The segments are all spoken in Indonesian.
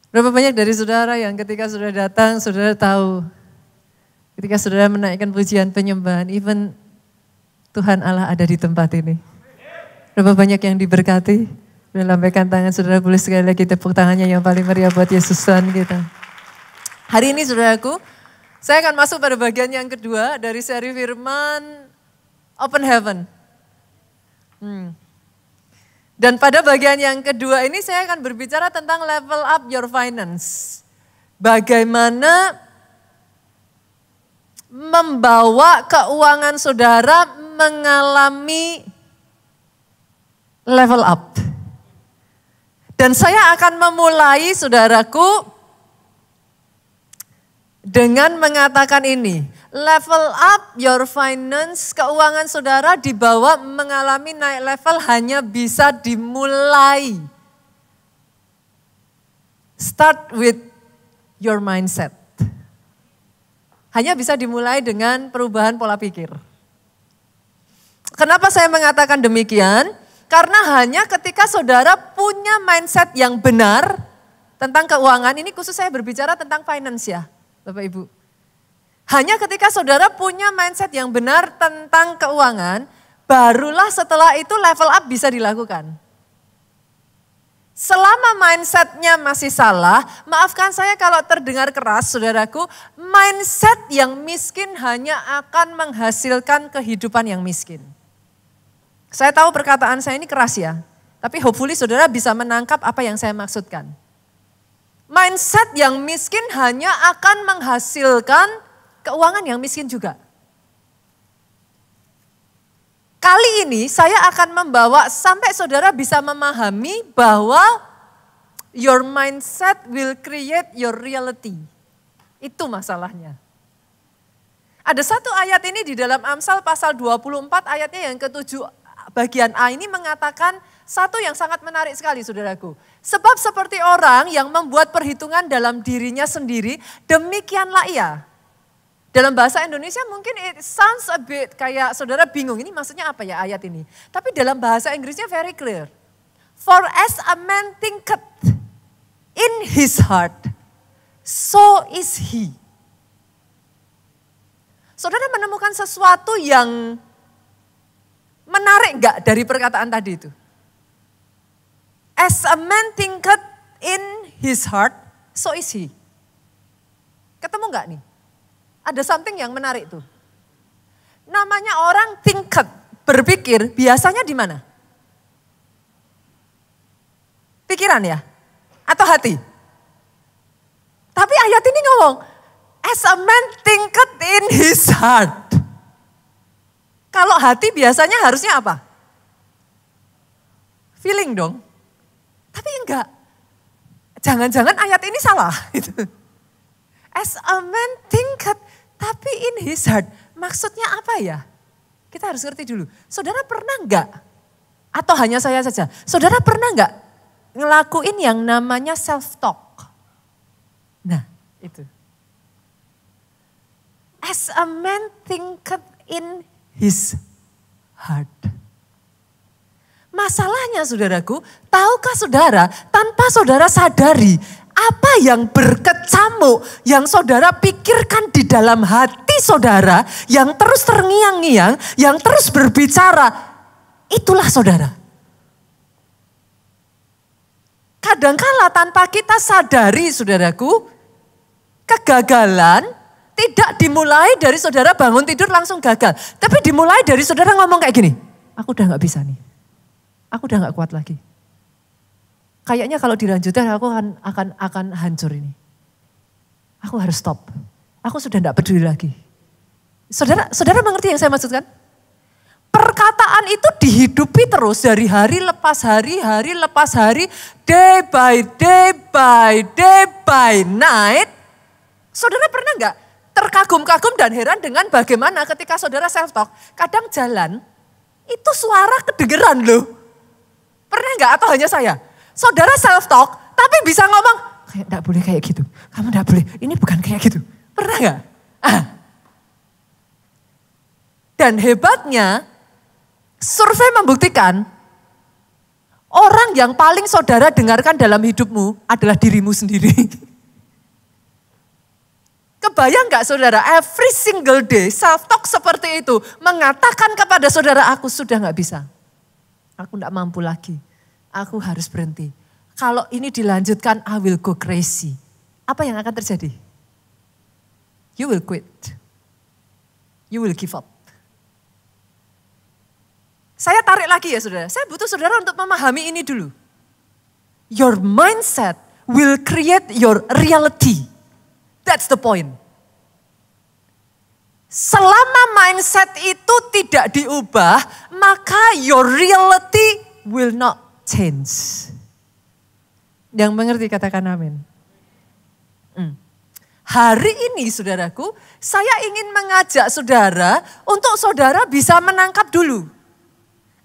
Berapa banyak dari saudara yang ketika saudara datang, saudara tahu. Ketika saudara menaikkan pujian penyembahan, even Tuhan Allah ada di tempat ini. Berapa banyak yang diberkati? Sudah lambaikan tangan saudara, boleh sekali lagi tepuk tangannya yang paling meriah buat Yesus Tuhan kita. Hari ini saudaraku, saya akan masuk pada bagian yang kedua dari seri firman Open Heaven. Dan pada bagian yang kedua ini saya akan berbicara tentang level up your finance. Bagaimana membawa keuangan saudara mengalami level up. Dan saya akan memulai saudaraku dengan mengatakan ini. Level up your finance, keuangan saudara dibawa mengalami naik level hanya bisa dimulai. Start with your mindset. Hanya bisa dimulai dengan perubahan pola pikir. Kenapa saya mengatakan demikian? Karena hanya ketika saudara punya mindset yang benar tentang keuangan, ini khusus saya berbicara tentang finance ya, Bapak Ibu. Hanya ketika saudara punya mindset yang benar tentang keuangan, barulah setelah itu level up bisa dilakukan. Selama mindsetnya masih salah, maafkan saya kalau terdengar keras saudaraku, mindset yang miskin hanya akan menghasilkan kehidupan yang miskin. Saya tahu perkataan saya ini keras ya, tapi hopefully saudara bisa menangkap apa yang saya maksudkan. Mindset yang miskin hanya akan menghasilkan keuangan yang miskin juga. Kali ini saya akan membawa sampai saudara bisa memahami bahwa your mindset will create your reality. Itu masalahnya. Ada satu ayat ini di dalam Amsal pasal 24 ayatnya yang ke-7 bagian A ini mengatakan satu yang sangat menarik sekali saudaraku. Sebab seperti orang yang membuat perhitungan dalam dirinya sendiri, demikianlah ia. Dalam bahasa Indonesia mungkin it sounds a bit kayak saudara bingung, ini maksudnya apa ya ayat ini. Tapi dalam bahasa Inggrisnya very clear. For as a man thinketh in his heart, so is he. Saudara menemukan sesuatu yang menarik enggak dari perkataan tadi itu? As a man thinketh in his heart, so is he. Ketemu enggak nih? Ada something yang menarik tuh. Namanya orang thinketh, berpikir, biasanya di mana? Pikiran ya? Atau hati? Tapi ayat ini ngomong, as a man thinketh in his heart. Kalau hati biasanya harusnya apa? Feeling dong. Tapi enggak. Jangan-jangan ayat ini salah. As a man thinketh, tapi in his heart. Maksudnya apa ya? Kita harus ngerti dulu. Saudara pernah enggak? Atau hanya saya saja? Saudara pernah enggak ngelakuin yang namanya self-talk? Nah, itu. As a man thinketh in his heart. Masalahnya saudaraku, tahukah saudara tanpa saudara sadari apa yang berkecamuk yang saudara pikirkan di dalam hati saudara yang terus terngiang-ngiang, yang terus berbicara, itulah saudara. Kadangkala tanpa kita sadari saudaraku, kegagalan tidak dimulai dari saudara bangun tidur langsung gagal. Tapi dimulai dari saudara ngomong kayak gini, aku udah gak bisa nih, aku udah gak kuat lagi. Kayaknya kalau dilanjutkan aku akan hancur ini. Aku harus stop. Aku sudah tidak peduli lagi. Saudara mengerti yang saya maksudkan? Perkataan itu dihidupi terus dari hari lepas hari, day by day by night. Saudara pernah nggak terkagum-kagum dan heran dengan bagaimana ketika saudara self-talk, kadang jalan itu suara kedengeran loh. Pernah nggak atau hanya saya? Saudara self-talk, tapi bisa ngomong, kayak enggak boleh kayak gitu. Kamu enggak boleh, ini bukan kayak gitu. Pernah enggak? Dan hebatnya, survei membuktikan, Orang yang paling saudara dengarkan dalam hidupmu adalah dirimu sendiri. Kebayang gak saudara, every single day self-talk seperti itu mengatakan kepada saudara, aku sudah gak bisa. Aku gak mampu lagi, aku harus berhenti. Kalau ini dilanjutkan, I will go crazy. Apa yang akan terjadi? You will quit. You will give up. Saya tarik lagi ya saudara, saya butuh saudara untuk memahami ini dulu. Your mindset will create your reality. That's the point. Selama mindset itu tidak diubah, maka your reality will not change. Yang mengerti katakan amin. Hari ini saudaraku, saya ingin mengajak saudara untuk saudara bisa menangkap dulu.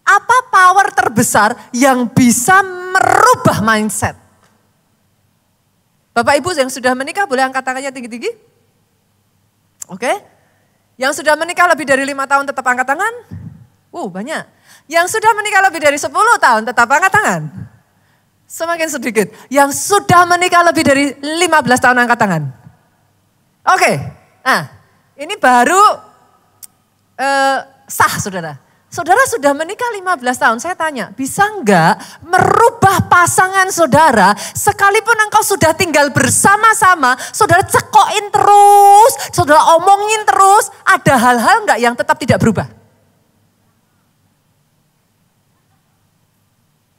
Apa power terbesar yang bisa merubah mindset? Bapak Ibu yang sudah menikah boleh angkat tangannya tinggi-tinggi? Oke. Yang sudah menikah lebih dari 5 tahun tetap angkat tangan? Banyak. Yang sudah menikah lebih dari 10 tahun tetap angkat tangan? Semakin sedikit. Yang sudah menikah lebih dari 15 tahun angkat tangan? Oke. Nah, ini baru sah saudara. Saudara sudah menikah 15 tahun, saya tanya, bisa enggak merubah pasangan saudara sekalipun engkau sudah tinggal bersama-sama, saudara cekokin terus, saudara omongin terus, ada hal-hal enggak yang tetap tidak berubah?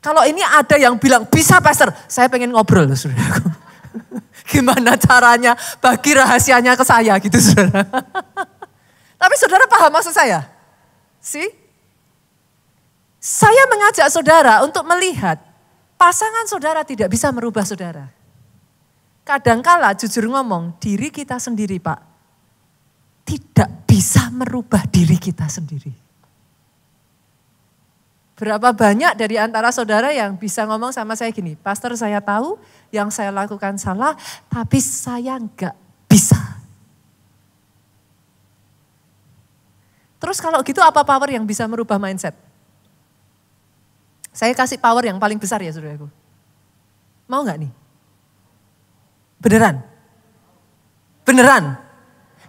Kalau ini ada yang bilang, bisa pastor, saya pengen ngobrol loh saudaraku. Gimana caranya bagi rahasianya ke saya gitu saudara. Tapi saudara paham maksud saya? See? Saya mengajak saudara untuk melihat pasangan saudara tidak bisa merubah saudara. Kadangkala jujur ngomong, diri kita sendiri Pak, tidak bisa merubah diri kita sendiri. Berapa banyak dari antara saudara yang bisa ngomong sama saya gini, pastor saya tahu yang saya lakukan salah, tapi saya enggak bisa. Terus kalau gitu apa power yang bisa merubah mindset? Saya kasih power yang paling besar ya saudaraku. Mau gak nih? Beneran? Beneran?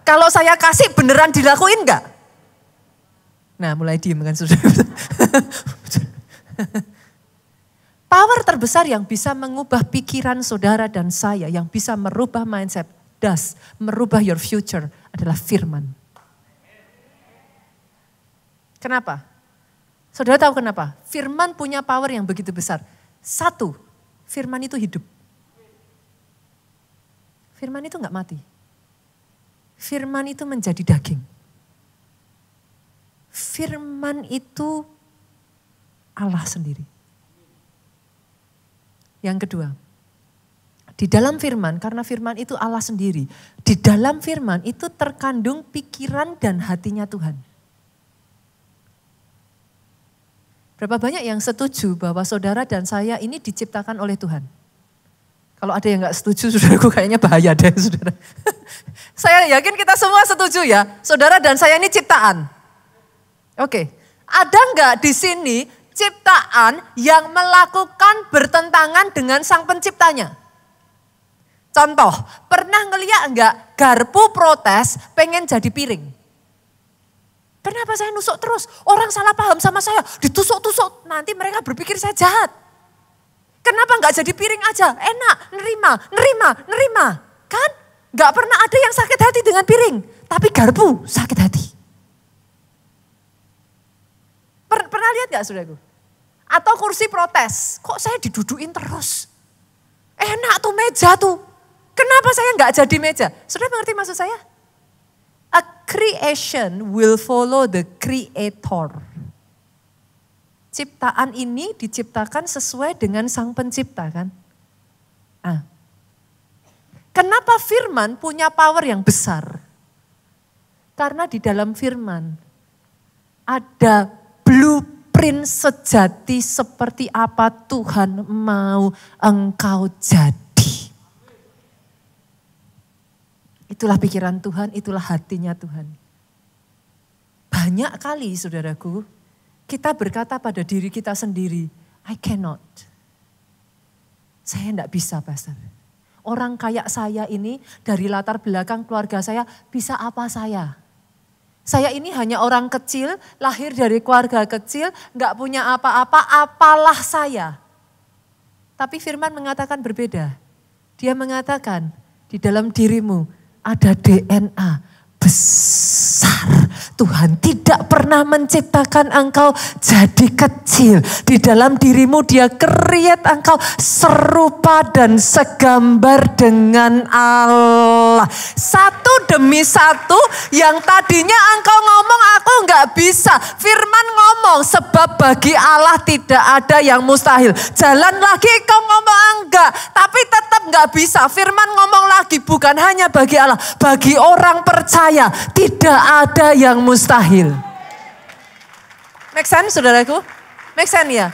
Kalau saya kasih beneran dilakuin gak? Nah mulai diem kan saudara. Power terbesar yang bisa mengubah pikiran saudara dan saya, yang bisa merubah mindset, merubah your future adalah firman. Kenapa? Saudara tahu kenapa? Firman punya power yang begitu besar. Satu, firman itu hidup. Firman itu enggak mati. Firman itu menjadi daging. Firman itu Allah sendiri. Yang kedua, di dalam firman, karena firman itu Allah sendiri, di dalam firman itu terkandung pikiran dan hatinya Tuhan. Berapa banyak yang setuju bahwa saudara dan saya ini diciptakan oleh Tuhan? Kalau ada yang gak setuju, saudaraku kayaknya bahaya deh saudara. Saya yakin kita semua setuju ya, saudara dan saya ini ciptaan. Oke, ada gak di sini ciptaan yang melakukan bertentangan dengan sang penciptanya? Contoh, pernah ngeliat gak garpu protes pengen jadi piring? Kenapa saya nusuk terus? Orang salah paham sama saya, ditusuk-tusuk. Nanti mereka berpikir saya jahat. Kenapa gak jadi piring aja? Enak, nerima. Kan? Gak pernah ada yang sakit hati dengan piring. Tapi garpu sakit hati. Pernah lihat gak saudaraku? Atau kursi protes, kok saya didudukin terus? Enak tuh meja tuh. Kenapa saya gak jadi meja? Saudara mengerti maksud saya? A creation will follow the creator. Ciptaan ini diciptakan sesuai dengan sang pencipta kan? Kenapa firman punya power yang besar? Karena di dalam firman ada blueprint sejati seperti apa Tuhan mau engkau jadi. Itulah pikiran Tuhan, itulah hatinya Tuhan. Banyak kali saudaraku, kita berkata pada diri kita sendiri, I cannot. Saya enggak bisa, Pastor. Orang kayak saya ini dari latar belakang keluarga saya, bisa apa saya? Saya ini hanya orang kecil, lahir dari keluarga kecil, enggak punya apa-apa, apalah saya. Tapi firman mengatakan berbeda. Dia mengatakan di dalam dirimu ada DNA besar. Tuhan tidak pernah menciptakan engkau jadi kecil. Di dalam dirimu dia create engkau serupa dan segambar dengan Allah. Satu demi satu yang tadinya engkau ngomong aku enggak bisa. Firman ngomong sebab bagi Allah tidak ada yang mustahil. Jalan lagi kau ngomong enggak, tapi tetap enggak bisa. Firman ngomong lagi bukan hanya bagi Allah, bagi orang percaya tidak ada yang mustahil. Make sense, saudaraku? Make sense ya?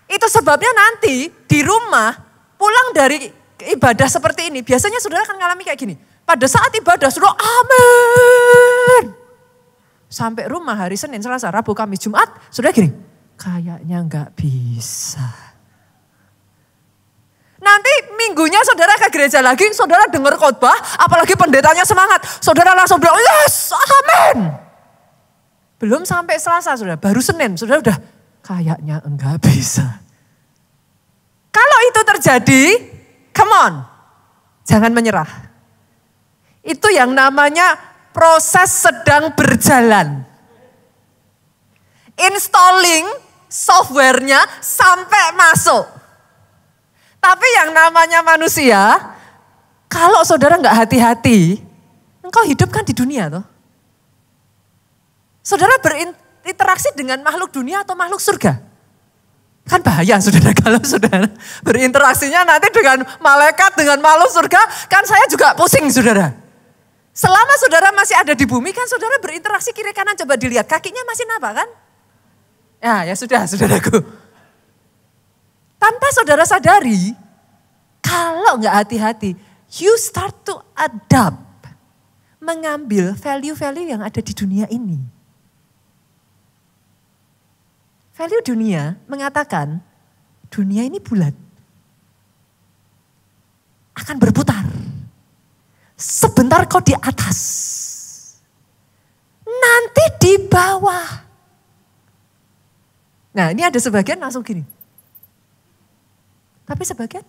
Itu sebabnya nanti di rumah pulang dari ibadah seperti ini, biasanya saudara akan ngalami kayak gini. Pada saat ibadah, saudara amin. Sampai rumah hari Senin, Selasa, Rabu, Kamis, Jumat, saudara gini, kayaknya enggak bisa. Nanti minggunya saudara ke gereja lagi, saudara dengar khotbah, apalagi pendetanya semangat. Saudara langsung bilang, yes, amin. Belum sampai Selasa, saudara, baru Senin, saudara udah kayaknya enggak bisa. Kalau itu terjadi, come on, jangan menyerah. Itu yang namanya proses sedang berjalan. Installing softwarenya sampai masuk. Tapi yang namanya manusia, kalau saudara nggak hati-hati, engkau hidup kan di dunia toh. Saudara berinteraksi dengan makhluk dunia atau makhluk surga? Kan bahaya saudara kalau saudara berinteraksinya nanti dengan malaikat, dengan makhluk surga, kan saya juga pusing saudara. Selama saudara masih ada di bumi kan saudara berinteraksi kiri kanan, coba dilihat kakinya masih napa kan? Ya sudah saudaraku. Tanpa saudara sadari, kalau nggak hati-hati, you start to adapt, mengambil value-value yang ada di dunia ini. Value dunia mengatakan, dunia ini bulat, akan berputar. Sebentar kau di atas, nanti di bawah. Nah ini ada sebagian langsung gini. Tapi sebagian,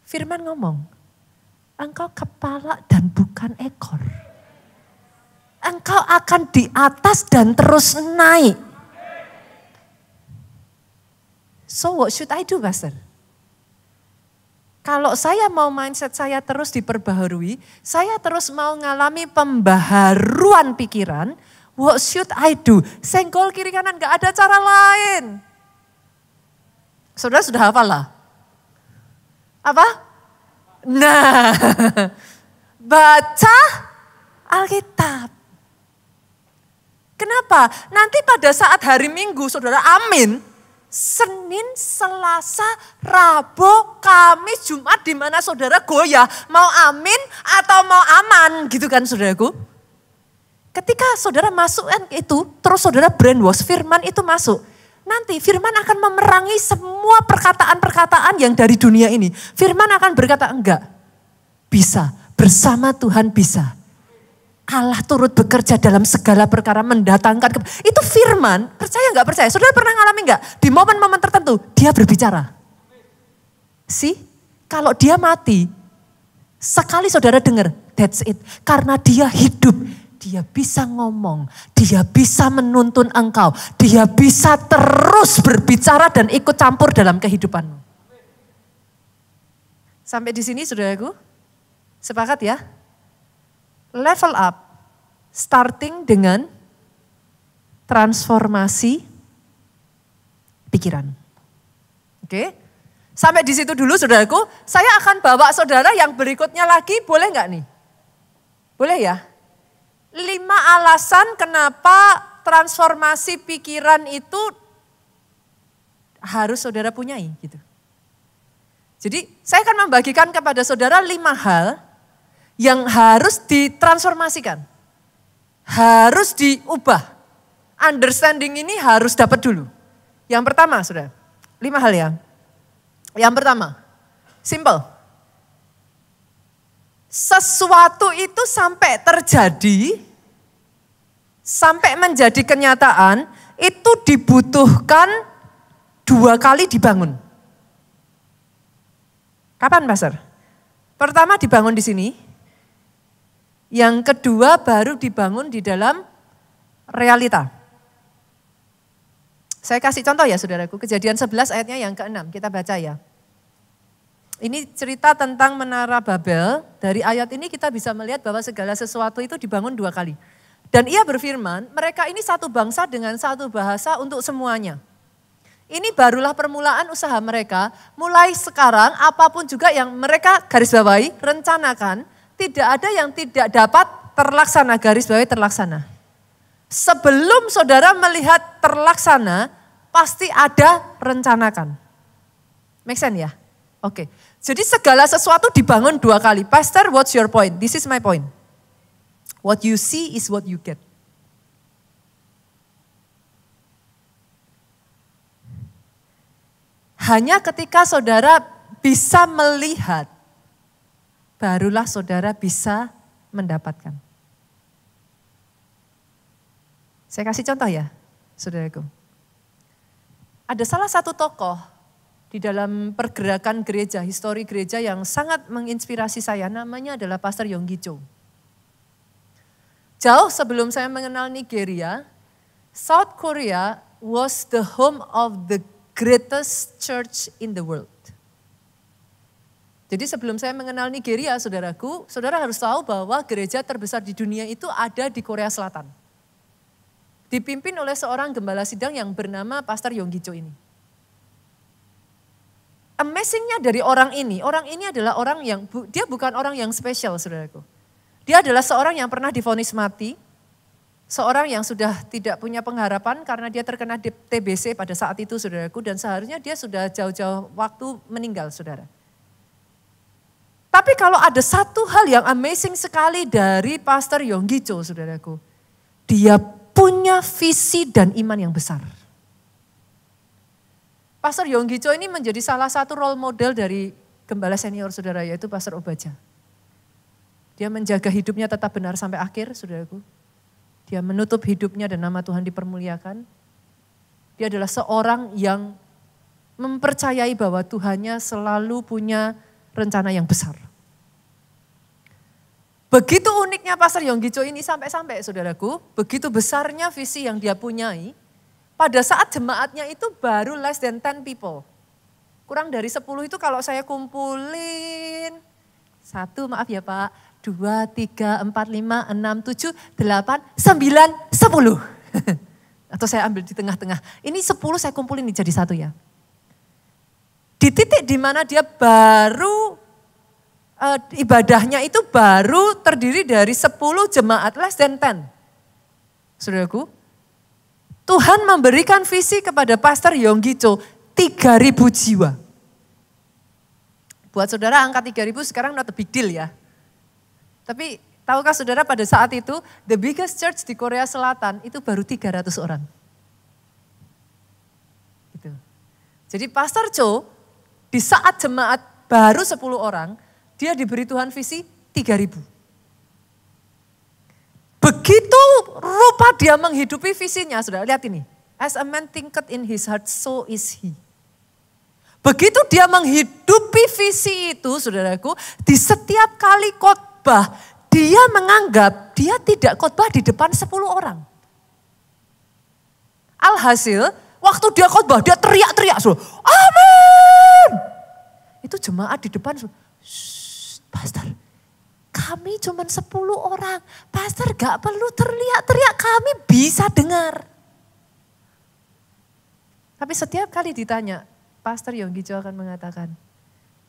firman ngomong, engkau kepala dan bukan ekor. Engkau akan di atas dan terus naik. So what should I do, Pastor? Kalau saya mau mindset saya terus diperbaharui, saya terus mau ngalami pembaharuan pikiran, what should I do? Senggol kiri kanan, gak ada cara lain. Saudara sudah hafal lah? Apa? Nah, baca Alkitab. Kenapa? Nanti pada saat hari Minggu, saudara amin. Senin, Selasa, Rabu, Kamis, Jumat di mana saudara goyah. Mau amin atau mau aman gitu kan saudaraku. Ketika saudara masukkan itu, terus saudara brainwash, firman itu masuk. Nanti firman akan memerangi semua perkataan-perkataan yang dari dunia ini. Firman akan berkata enggak, bisa, bersama Tuhan bisa. Allah turut bekerja dalam segala perkara mendatangkan. Itu firman, percaya enggak percaya? Saudara pernah ngalami enggak? Di momen-momen tertentu dia berbicara. Kalau dia mati, sekali saudara dengar, that's it. Karena dia hidup. Dia bisa ngomong, dia bisa menuntun engkau, dia bisa terus berbicara dan ikut campur dalam kehidupanmu. Sampai di sini saudaraku, sepakat ya? Level up, starting dengan transformasi pikiran. Oke? Sampai di situ dulu saudaraku, saya akan bawa saudara yang berikutnya lagi, boleh nggak nih? Boleh ya? 5 alasan kenapa transformasi pikiran itu harus saudara punyai gitu. Jadi saya akan membagikan kepada saudara 5 hal yang harus ditransformasikan. Harus diubah. Understanding ini harus dapat dulu. Yang pertama, saudara, 5 hal ya. Yang pertama, simple. Sesuatu itu sampai terjadi, sampai menjadi kenyataan, itu dibutuhkan 2 kali dibangun. Kapan, Pastor? Pertama dibangun di sini, yang kedua baru dibangun di dalam realita. Saya kasih contoh ya saudaraku, Kejadian 11 ayatnya yang ke-6, kita baca ya. Ini cerita tentang Menara Babel, dari ayat ini kita bisa melihat bahwa segala sesuatu itu dibangun 2 kali. Dan ia berfirman, mereka ini satu bangsa dengan satu bahasa untuk semuanya. Ini barulah permulaan usaha mereka, mulai sekarang apapun juga yang mereka garis bawahi, rencanakan, tidak ada yang tidak dapat terlaksana, garis bawahi terlaksana. Sebelum saudara melihat terlaksana, pasti ada rencanakan. Make sense ya? Oke. Jadi segala sesuatu dibangun 2 kali. Pastor, what's your point? This is my point. What you see is what you get. Hanya ketika saudara bisa melihat, barulah saudara bisa mendapatkan. Saya kasih contoh ya, saudaraku. Ada salah satu tokoh di dalam pergerakan gereja, histori gereja yang sangat menginspirasi saya, namanya adalah Pastor Yonggi Cho. Jauh sebelum saya mengenal Nigeria, South Korea was the home of the greatest church in the world. Jadi sebelum saya mengenal Nigeria, saudaraku, saudara harus tahu bahwa gereja terbesar di dunia itu ada di Korea Selatan. Dipimpin oleh seorang gembala sidang yang bernama Pastor Yonggi Cho ini. Amazingnya dari orang ini adalah orang yang, dia bukan orang yang spesial saudaraku. Dia adalah seorang yang pernah divonis mati, seorang yang sudah tidak punya pengharapan karena dia terkena TBC pada saat itu saudaraku, dan seharusnya dia sudah jauh-jauh waktu meninggal saudara. Tapi kalau ada satu hal yang amazing sekali dari Pastor Yonggi Cho saudaraku, dia punya visi dan iman yang besar. Pastor Yonggi Cho ini menjadi salah satu role model dari gembala senior saudara, yaitu Pastor Obaja. Dia menjaga hidupnya tetap benar sampai akhir, saudaraku. Dia menutup hidupnya dan nama Tuhan dipermuliakan. Dia adalah seorang yang mempercayai bahwa Tuhannya selalu punya rencana yang besar. Begitu uniknya Pastor Yonggi Cho ini sampai-sampai saudaraku, begitu besarnya visi yang dia punyai, pada saat jemaatnya itu baru less than 10 people. Kurang dari 10 itu kalau saya kumpulin, 1 maaf ya Pak, 2, 3, 4, 5, 6, 7, 8, 9, 10. Atau saya ambil di tengah-tengah. Ini 10 saya kumpulin jadi 1 ya. Di titik di mana dia baru, ibadahnya itu baru terdiri dari 10 jemaat less than 10. Saudaraku, Tuhan memberikan visi kepada Pastor Yonggi Cho 3.000 jiwa. Buat saudara angka 3.000 sekarang not a big deal ya. Tapi tahukah saudara pada saat itu the biggest church di Korea Selatan itu baru 300 orang. Gitu. Jadi Pastor Cho di saat jemaat baru 10 orang, dia diberi Tuhan visi 3.000. Begitu rupa dia menghidupi visinya, saudara lihat ini. As a man thinketh in his heart, so is he. Begitu dia menghidupi visi itu, saudaraku, di setiap kali khotbah, dia menganggap dia tidak khotbah di depan 10 orang. Alhasil, waktu dia khotbah, dia teriak-teriak, saudara. Amin! Itu jemaat di depan, Pastor, kami cuma 10 orang. Pastor gak perlu teriak-teriak, kami bisa dengar. Tapi setiap kali ditanya, Pastor Yonggi Cho akan mengatakan,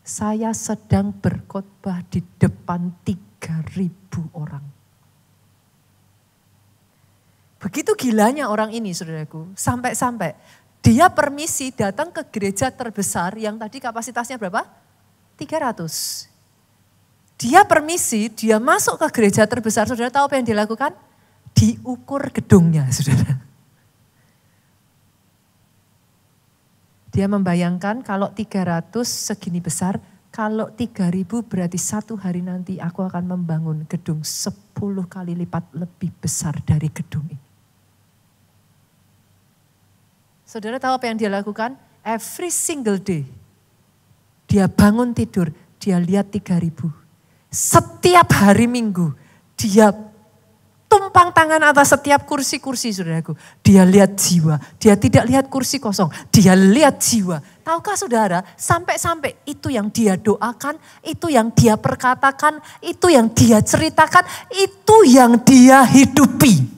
saya sedang berkhotbah di depan 3.000 orang. Begitu gilanya orang ini saudaraku, sampai-sampai dia permisi datang ke gereja terbesar yang tadi kapasitasnya berapa? 300. Dia permisi, dia masuk ke gereja terbesar, saudara tahu apa yang dilakukan? Diukur gedungnya saudara. Dia membayangkan kalau 300 segini besar, kalau 3.000 berarti satu hari nanti aku akan membangun gedung 10 kali lipat lebih besar dari gedung ini. Saudara tahu apa yang dia lakukan? Every single day, dia bangun tidur, dia lihat 3.000. Setiap hari Minggu, dia tumpang tangan atas setiap kursi-kursi, saudaraku. Dia lihat jiwa, dia tidak lihat kursi kosong, dia lihat jiwa. Tahukah saudara, sampai-sampai itu yang dia doakan, itu yang dia perkatakan, itu yang dia ceritakan, itu yang dia hidupi.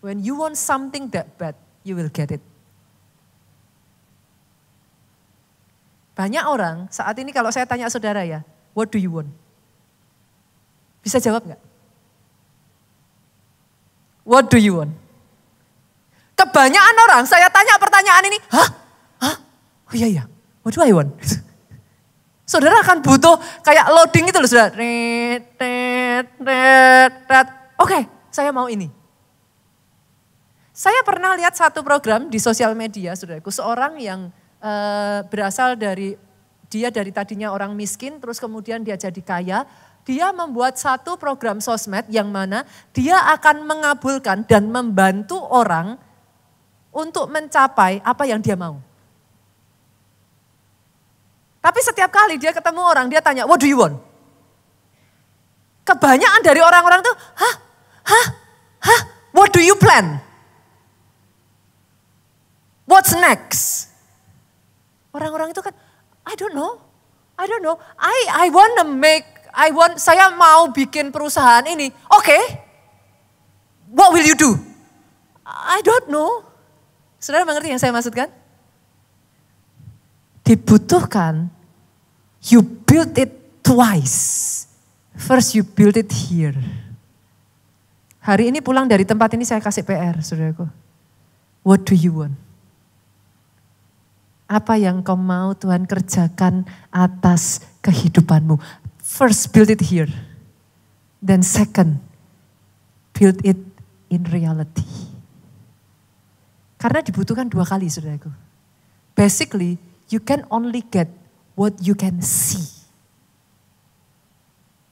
When you want something that bad, you will get it. Banyak orang, saat ini kalau saya tanya saudara ya, what do you want? Bisa jawab nggak? What do you want? Kebanyakan orang saya tanya pertanyaan ini, hah? Oh iya, what do I want? Saudara akan butuh kayak loading itu loh saudara. Oke, saya mau ini. Saya pernah lihat satu program di sosial media saudaraku, seorang yang berasal dari, dia dari tadinya orang miskin, terus kemudian dia jadi kaya. Dia membuat satu program sosmed yang mana dia akan mengabulkan dan membantu orang untuk mencapai apa yang dia mau. Tapi setiap kali dia ketemu orang, dia tanya, what do you want? Kebanyakan dari orang-orang tuh, what do you plan? What's next? Orang-orang itu kan, I don't know. Saya mau bikin perusahaan ini. Oke. What will you do? I don't know. Saudara mengerti yang saya maksudkan? Dibutuhkan, you build it twice. First you build it here. Hari ini pulang dari tempat ini saya kasih PR, saudaraku. What do you want? Apa yang kau mau Tuhan kerjakan atas kehidupanmu? First, build it here. Then second, build it in reality. Karena dibutuhkan dua kali, saudaraku. Basically, you can only get what you can see.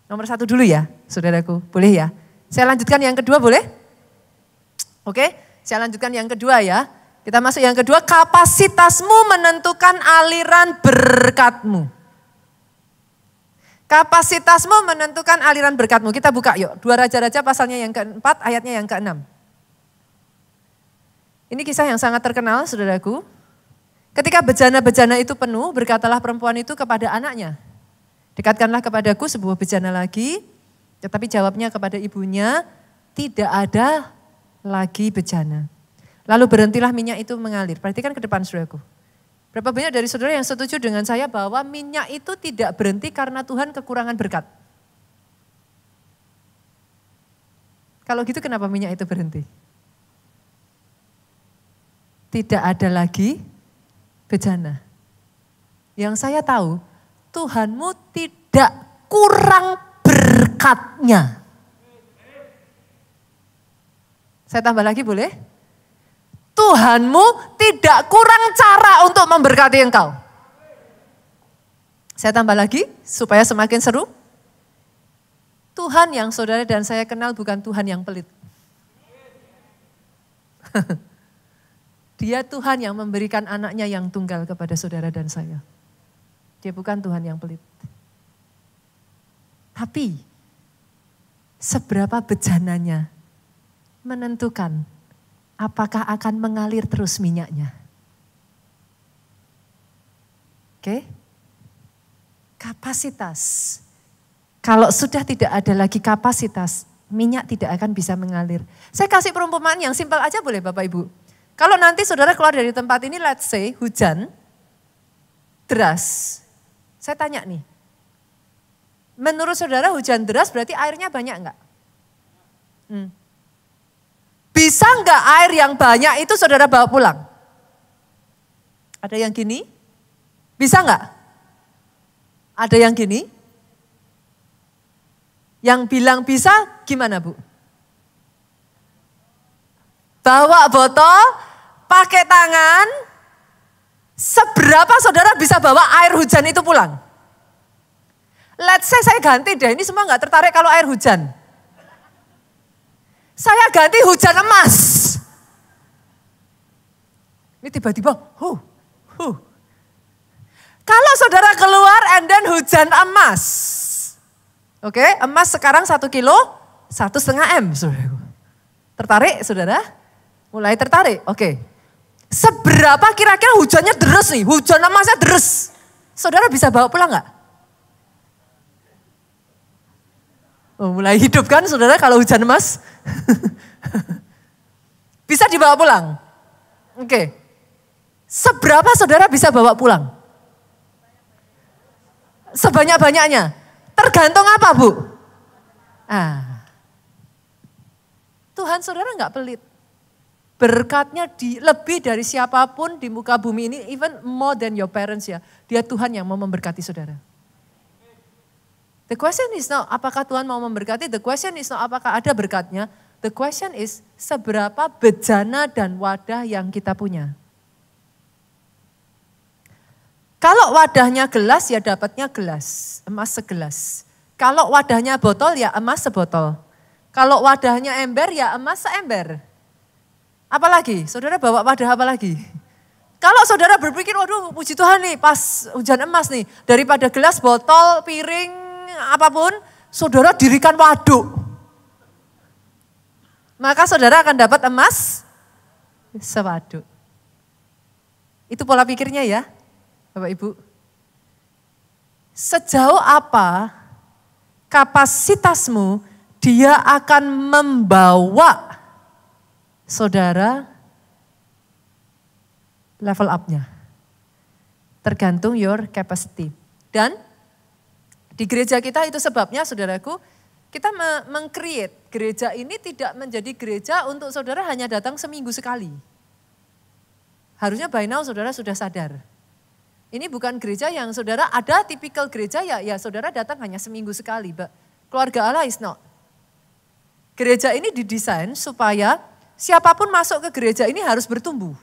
Nomor satu dulu ya, saudaraku. Boleh ya? Saya lanjutkan yang kedua, boleh? Oke, saya lanjutkan yang kedua ya. Kita masuk yang kedua, kapasitasmu menentukan aliran berkatmu. Kapasitasmu menentukan aliran berkatmu. Kita buka yuk, 2 Raja-Raja pasalnya yang keempat, ayatnya yang keenam. Ini kisah yang sangat terkenal, saudaraku. Ketika bejana-bejana itu penuh, berkatalah perempuan itu kepada anaknya. Dekatkanlah kepadaku sebuah bejana lagi, tetapi jawabnya kepada ibunya, tidak ada lagi bejana. Lalu berhentilah minyak itu mengalir. Perhatikan ke depan, saudaraku. Berapa banyak dari saudara yang setuju dengan saya bahwa minyak itu tidak berhenti karena Tuhan kekurangan berkat? Kalau gitu kenapa minyak itu berhenti? Tidak ada lagi bejana. Yang saya tahu, Tuhanmu tidak kurang berkatnya. Saya tambah lagi boleh? Tuhanmu tidak kurang cara untuk memberkati engkau. Saya tambah lagi supaya semakin seru. Tuhan yang saudara dan saya kenal bukan Tuhan yang pelit. Dia Tuhan yang memberikan anaknya yang tunggal kepada saudara dan saya. Dia bukan Tuhan yang pelit. Tapi seberapa bejananya menentukan apakah akan mengalir terus minyaknya. Oke? Kapasitas. Kalau sudah tidak ada lagi kapasitas, minyak tidak akan bisa mengalir. Saya kasih perumpamaan yang simpel aja boleh Bapak Ibu. Kalau nanti saudara keluar dari tempat ini, let's say hujan, deras. Saya tanya nih, menurut saudara hujan deras berarti airnya banyak enggak? Bisa enggak air yang banyak itu saudara bawa pulang? Ada yang gini? Bisa enggak? Ada yang gini? Yang bilang bisa gimana Bu? Bawa botol, pakai tangan, seberapa saudara bisa bawa air hujan itu pulang? Let's say saya ganti deh, ini semua gak tertarik kalau air hujan. Saya ganti hujan emas. Ini tiba-tiba, Kalau saudara keluar and then hujan emas. Oke, emas sekarang 1 kilo, 1,5 M. Saudara. Tertarik saudara? Mulai tertarik, oke. Seberapa kira-kira hujannya deres nih, hujan emasnya deres. Saudara bisa bawa pulang gak? Oh, mulai hidup kan saudara kalau hujan emas? Bisa dibawa pulang? Oke. Seberapa saudara bisa bawa pulang? Sebanyak-banyaknya. Tergantung apa Bu? Tuhan saudara gak pelit. Berkatnya lebih dari siapapun di muka bumi ini, even more than your parents ya. Dia Tuhan yang mau memberkati saudara. The question is not apakah Tuhan mau memberkati, the question is not apakah ada berkatnya. The question is seberapa bejana dan wadah yang kita punya. Kalau wadahnya gelas ya dapatnya gelas, emas segelas. Kalau wadahnya botol ya emas sebotol. Kalau wadahnya ember ya emas seember. Apalagi? Saudara bawa wadah apa lagi? Kalau saudara berpikir, waduh puji Tuhan nih pas hujan emas nih. Daripada gelas, botol, piring, apapun, saudara dirikan waduk. Maka saudara akan dapat emas sewaduk. Itu pola pikirnya ya. Bapak Ibu, sejauh apa kapasitasmu dia akan membawa saudara level up-nya. Tergantung your capacity. Dan di gereja kita itu sebabnya saudaraku, kita meng-create gereja ini tidak menjadi gereja untuk saudara hanya datang seminggu sekali. Harusnya by now saudara sudah sadar. Ini bukan gereja yang saudara ada tipikal gereja ya saudara datang hanya seminggu sekali. Keluarga Allah is not. Gereja ini didesain supaya siapapun masuk ke gereja ini harus bertumbuh.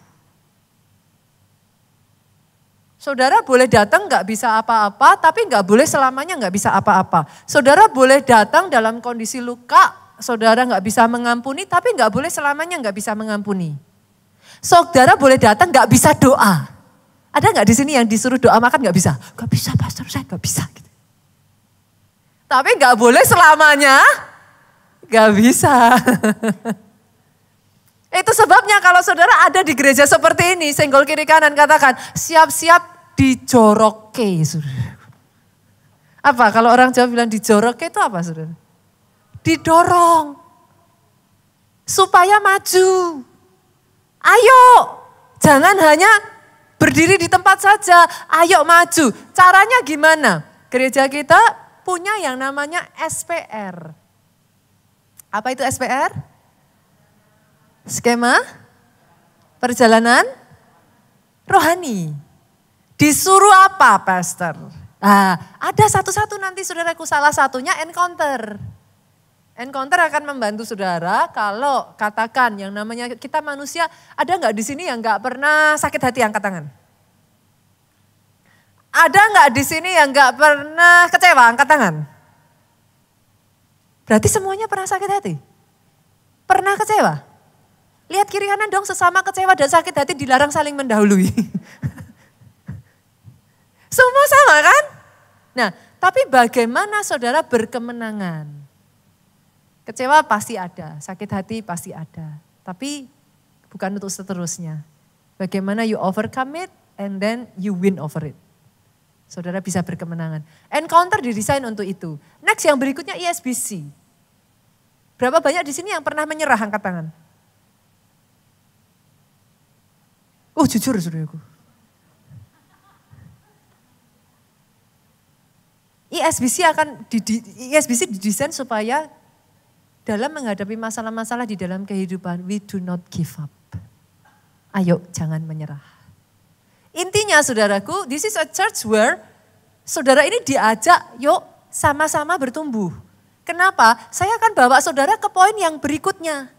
Saudara boleh datang gak bisa apa-apa, tapi gak boleh selamanya gak bisa apa-apa. Saudara boleh datang dalam kondisi luka, saudara gak bisa mengampuni, tapi gak boleh selamanya gak bisa mengampuni. Saudara boleh datang gak bisa doa. Ada gak di sini yang disuruh doa makan gak bisa? Gak bisa pastor, saya gak bisa. Gitu. Tapi gak boleh selamanya gak bisa. Itu sebabnya kalau saudara ada di gereja seperti ini, senggol kiri kanan katakan, siap-siap dijoroke. Saudara. Apa kalau orang Jawa bilang dijoroke itu apa saudara? Didorong. Supaya maju. Ayo, jangan hanya berdiri di tempat saja, ayo maju. Caranya gimana? Gereja kita punya yang namanya SPR. Apa itu SPR? Skema perjalanan rohani. Disuruh apa, pastor? Ada satu-satu nanti saudaraku, salah satunya encounter. Encounter akan membantu saudara kalau katakan yang namanya kita manusia, ada nggak di sini yang nggak pernah sakit hati, angkat tangan? Ada nggak di sini yang nggak pernah kecewa, angkat tangan? Berarti semuanya pernah sakit hati? Pernah kecewa? Lihat kiri kanan dong, sesama kecewa dan sakit hati dilarang saling mendahului. Semua sama kan? Nah, tapi bagaimana saudara berkemenangan? Kecewa pasti ada, sakit hati pasti ada. Tapi bukan untuk seterusnya. Bagaimana you overcome it and then you win over it. Saudara bisa berkemenangan. Encounter didesain untuk itu. Next yang berikutnya ISBC. Berapa banyak di sini yang pernah menyerah, angkat tangan? Jujur saudaraku. ISBC didesain supaya dalam menghadapi masalah-masalah di dalam kehidupan, we do not give up. Ayo jangan menyerah. Intinya saudaraku, this is a church where saudara ini diajak yuk sama-sama bertumbuh. Kenapa? Saya akan bawa saudara ke poin yang berikutnya.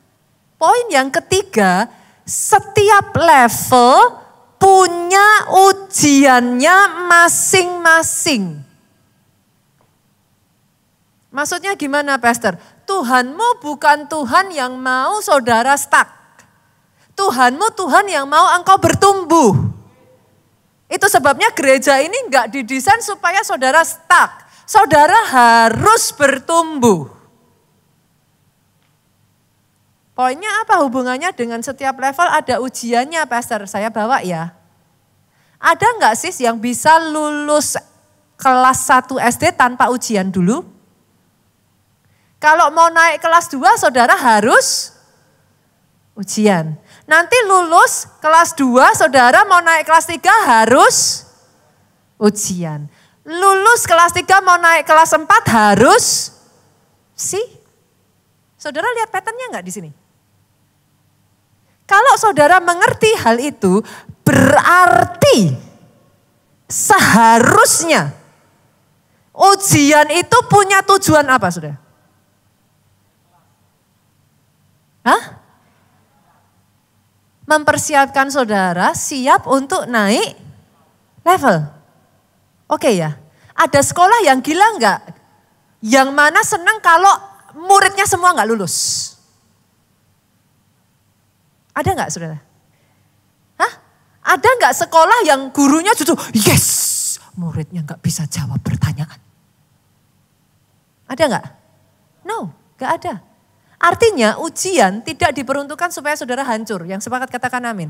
Poin yang ketiga, Setiap level punya ujiannya masing-masing. Maksudnya gimana, Pastor? Tuhanmu bukan Tuhan yang mau saudara stuck. Tuhanmu Tuhan yang mau engkau bertumbuh. Itu sebabnya gereja ini enggak didesain supaya saudara stuck. Saudara harus bertumbuh. Poinnya apa hubungannya dengan setiap level ada ujiannya, Pastor? Saya bawa ya. Ada enggak sis yang bisa lulus kelas 1 SD tanpa ujian dulu? Kalau mau naik kelas 2 saudara harus ujian. Nanti lulus kelas 2 saudara mau naik kelas 3 harus ujian. Lulus kelas 3 mau naik kelas 4 harus Saudara lihat patternnya enggak di sini? Kalau saudara mengerti hal itu, berarti seharusnya ujian itu punya tujuan apa, saudara? Mempersiapkan saudara siap untuk naik level. Oke ya, ada sekolah yang gila enggak? Yang mana senang kalau muridnya semua enggak lulus? Ada enggak saudara? Ada enggak sekolah yang gurunya justru yes, muridnya enggak bisa jawab pertanyaan? Ada enggak? No, enggak ada. Artinya ujian tidak diperuntukkan supaya saudara hancur. Yang sepakat katakan amin.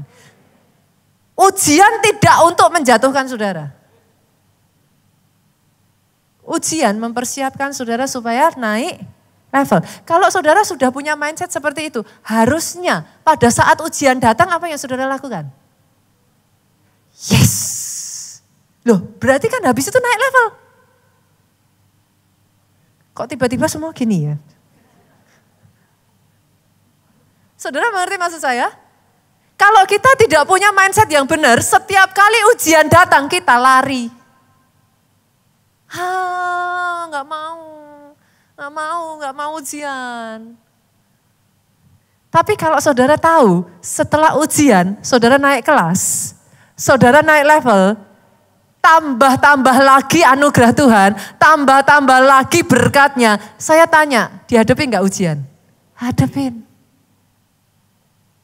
Ujian tidak untuk menjatuhkan saudara. Ujian mempersiapkan saudara supaya naik level. Kalau saudara sudah punya mindset seperti itu, harusnya pada saat ujian datang apa yang saudara lakukan? Yes. Loh, berarti kan habis itu naik level. Kok tiba-tiba semua gini ya? Saudara mengerti maksud saya? Kalau kita tidak punya mindset yang benar, setiap kali ujian datang kita lari. Nggak mau ujian. Tapi kalau saudara tahu, setelah ujian, saudara naik kelas, saudara naik level, tambah-tambah lagi anugerah Tuhan, tambah-tambah lagi berkatnya. Saya tanya, dihadapi nggak ujian? Hadapin.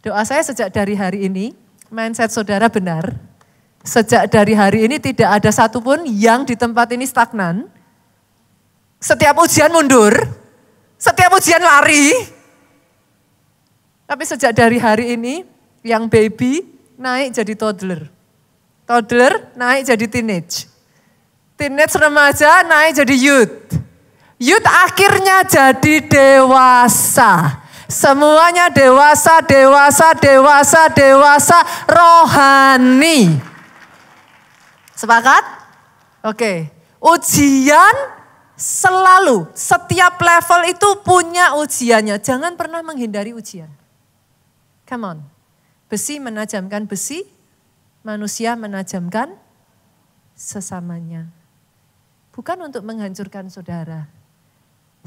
Doa saya sejak dari hari ini, mindset saudara benar. Sejak dari hari ini tidak ada satupun yang di tempat ini stagnan. Setiap ujian mundur, setiap ujian lari. Tapi sejak dari hari ini, yang baby naik jadi toddler. Toddler naik jadi teenage. Teenage remaja naik jadi youth. Youth akhirnya jadi dewasa. Semuanya dewasa, dewasa, dewasa, dewasa, rohani. Sepakat? Oke. Ujian selalu, setiap level itu punya ujiannya. Jangan pernah menghindari ujian. Come on. Besi menajamkan besi, manusia menajamkan sesamanya. Bukan untuk menghancurkan saudara.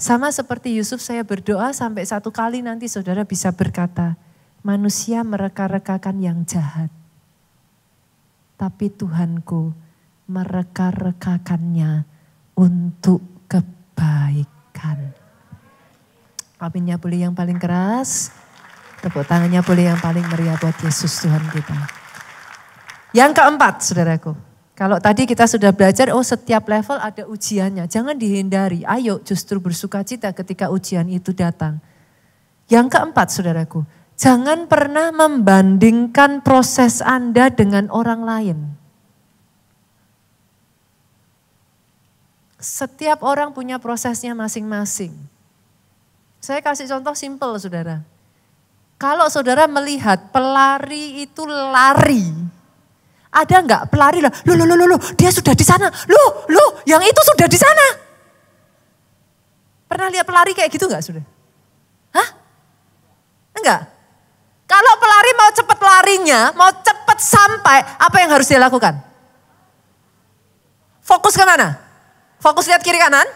Sama seperti Yusuf saya berdoa sampai satu kali nanti saudara bisa berkata, manusia mereka-rekakan yang jahat. Tapi Tuhanku mereka-rekakannya untuk kebaikan. Aminnya boleh yang paling keras, tepuk tangannya boleh yang paling meriah buat Yesus Tuhan kita. Yang keempat saudaraku. Kalau tadi kita sudah belajar, setiap level ada ujiannya. Jangan dihindari, ayo justru bersuka cita ketika ujian itu datang. Yang keempat saudaraku, jangan pernah membandingkan proses Anda dengan orang lain. Setiap orang punya prosesnya masing-masing. Saya kasih contoh simpel saudara. Kalau saudara melihat pelari itu lari, ada enggak pelari lah, loh, dia sudah di sana, loh, yang itu sudah di sana. Pernah lihat pelari kayak gitu enggak sudah? Enggak. Kalau pelari mau cepat larinya, mau cepat sampai, apa yang harus dia lakukan? Fokus ke mana? Fokus lihat kiri kanan?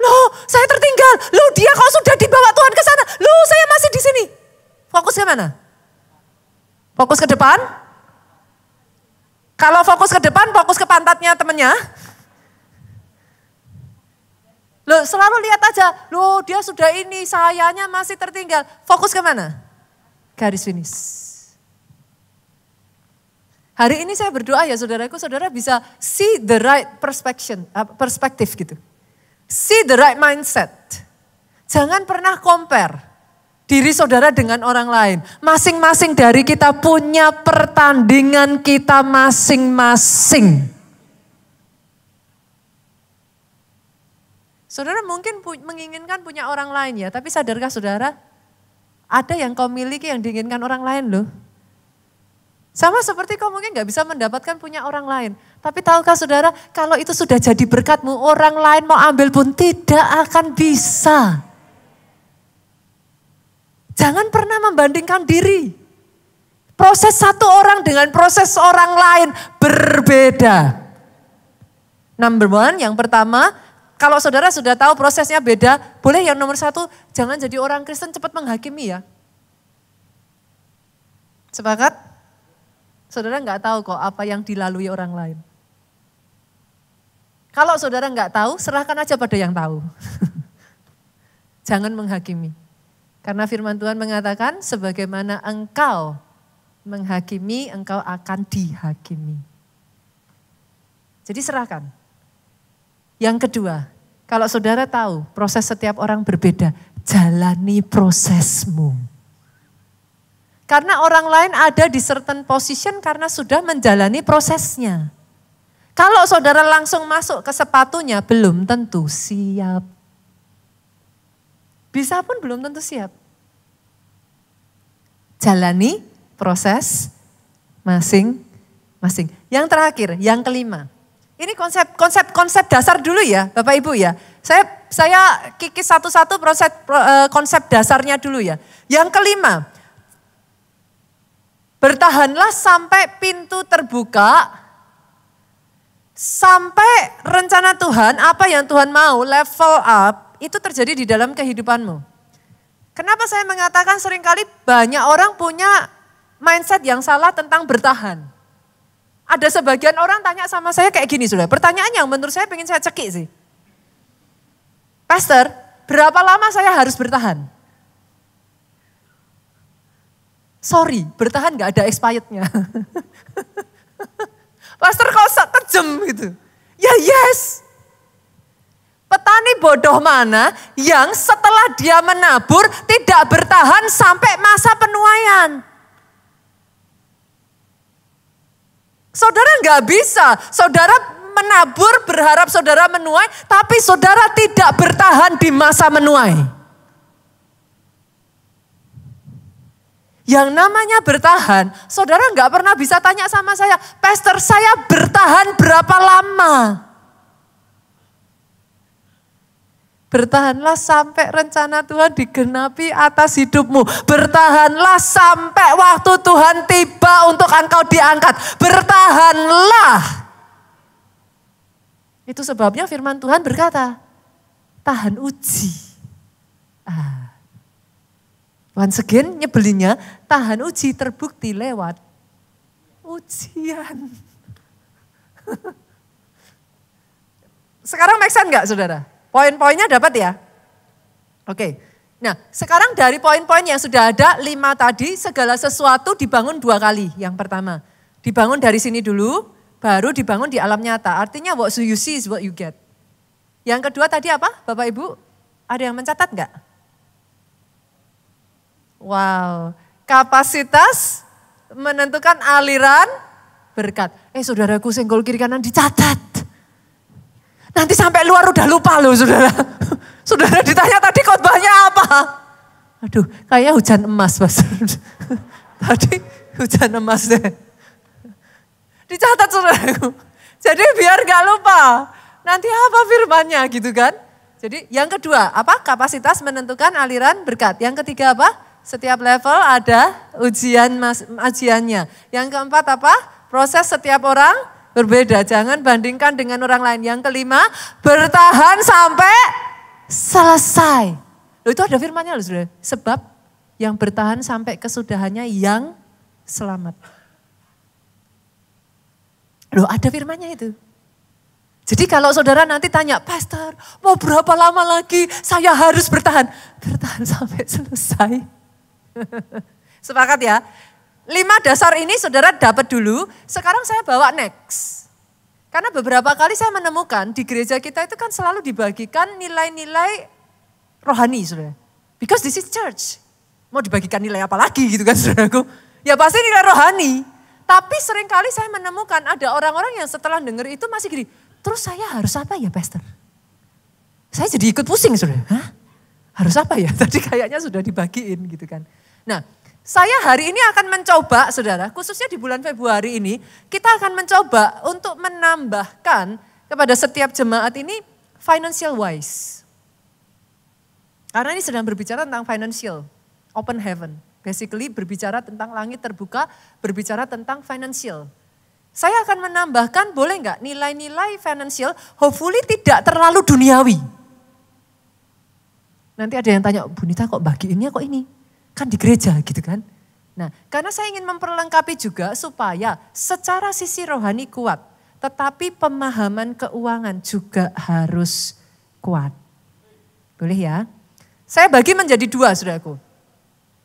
Loh, saya tertinggal. Loh, dia kok sudah dibawa Tuhan ke sana. Loh, saya masih di sini. Fokus ke mana? Fokus ke depan. Kalau fokus ke depan, fokus ke pantatnya temennya. Loh, selalu lihat aja, loh dia sudah ini, sayanya masih tertinggal. Fokus ke mana? Garis finish. Hari ini saya berdoa ya saudaraku, saudara bisa see the right perspective gitu. See the right mindset. Jangan pernah compare diri saudara dengan orang lain. Masing-masing dari kita punya pertandingan kita masing-masing. Saudara mungkin menginginkan punya orang lain ya, tapi sadarkah saudara? Ada yang kau miliki yang diinginkan orang lain loh. Sama seperti kau mungkin gak bisa mendapatkan punya orang lain. Tapi tahukah saudara, kalau itu sudah jadi berkatmu, orang lain mau ambil pun tidak akan bisa. Jangan pernah membandingkan diri. Proses satu orang dengan proses orang lain berbeda. Number one, yang pertama, kalau saudara sudah tahu prosesnya beda, boleh yang nomor satu, jangan jadi orang Kristen cepat menghakimi ya. Sepakat? Saudara nggak tahu kok apa yang dilalui orang lain. Kalau saudara nggak tahu, serahkan aja pada yang tahu. Jangan menghakimi. Karena firman Tuhan mengatakan, sebagaimana engkau menghakimi, engkau akan dihakimi. Jadi serahkan. Yang kedua, kalau saudara tahu proses setiap orang berbeda, jalani prosesmu. Karena orang lain ada di certain position karena sudah menjalani prosesnya. Kalau saudara langsung masuk ke sepatunya, belum tentu siap. Bisa pun belum tentu siap. Jalani proses masing-masing. Yang terakhir, yang kelima. Ini konsep dasar dulu ya Bapak Ibu ya. Saya kikis satu-satu konsep dasarnya dulu ya. Yang kelima, bertahanlah sampai pintu terbuka, sampai rencana Tuhan, apa yang Tuhan mau level up, itu terjadi di dalam kehidupanmu. Kenapa saya mengatakan seringkali banyak orang punya mindset yang salah tentang bertahan. Ada sebagian orang tanya sama saya kayak gini sudah. Pertanyaan yang menurut saya pengen saya cekik sih. Pastor, berapa lama saya harus bertahan? Sorry, bertahan gak ada expirednya. Pastor kok kejam gitu. Ya yes. Petani bodoh mana yang setelah dia menabur tidak bertahan sampai masa penuaian. Saudara gak bisa, saudara menabur berharap saudara menuai, tapi saudara tidak bertahan di masa menuai. Yang namanya bertahan, saudara nggak pernah bisa tanya sama saya, Pastor saya bertahan berapa lama? Bertahanlah sampai rencana Tuhan digenapi atas hidupmu. Bertahanlah sampai waktu Tuhan tiba untuk engkau diangkat. Bertahanlah. Itu sebabnya firman Tuhan berkata, tahan uji. Once again nyebelinnya, tahan uji terbukti lewat ujian. Sekarang make sense gak saudara? Poin-poinnya dapat ya? Oke. Nah sekarang dari poin-poin yang sudah ada 5 tadi, segala sesuatu dibangun 2 kali. Yang pertama, dibangun dari sini dulu, baru dibangun di alam nyata. Artinya what you see is what you get. Yang kedua tadi apa Bapak Ibu? Ada yang mencatat gak? Wow, kapasitas menentukan aliran berkat. Saudaraku senggol kiri kanan dicatat. Nanti sampai luar udah lupa loh saudara. Saudara ditanya tadi khotbahnya apa? Aduh, kayak hujan emas Mas. Tadi hujan emas deh. Dicatat saudaraku. Jadi biar gak lupa. Nanti apa firmannya gitu kan. Jadi yang kedua apa? Kapasitas menentukan aliran berkat. Yang ketiga apa? Setiap level ada ujiannya. Yang keempat apa? Proses setiap orang berbeda. Jangan bandingkan dengan orang lain. Yang kelima, bertahan sampai selesai. Loh itu ada firmannya loh saudara. Sebab yang bertahan sampai kesudahannya yang selamat. Loh, ada firmannya itu. Jadi kalau saudara nanti tanya, pastor mau berapa lama lagi saya harus bertahan? Bertahan sampai selesai. Sepakat ya? 5 dasar ini saudara dapat dulu, sekarang saya bawa next. Karena beberapa kali saya menemukan di gereja kita itu kan selalu dibagikan nilai-nilai rohani, saudara. Because this is church. Mau dibagikan nilai apa lagi gitu kan, saudaraku? Ya pasti nilai rohani. Tapi seringkali saya menemukan ada orang-orang yang setelah dengar itu masih gini, terus saya harus apa ya, pastor? Saya jadi ikut pusing, saudara. Hah? Harus apa ya? Tadi kayaknya sudah dibagiin gitu kan. Nah, saya hari ini akan mencoba, saudara, khususnya di bulan Februari ini, kita akan mencoba untuk menambahkan kepada setiap jemaat ini financial wise. Karena ini sedang berbicara tentang financial, open heaven. Basically berbicara tentang langit terbuka, berbicara tentang financial. Saya akan menambahkan, boleh nggak nilai-nilai financial, hopefully tidak terlalu duniawi. Nanti ada yang tanya, Bu Nita kok bagiinnya kok ini? Kan di gereja gitu kan. Nah, karena saya ingin memperlengkapi juga supaya secara sisi rohani kuat, tetapi pemahaman keuangan juga harus kuat. Boleh ya? Saya bagi menjadi 2, saudaraku.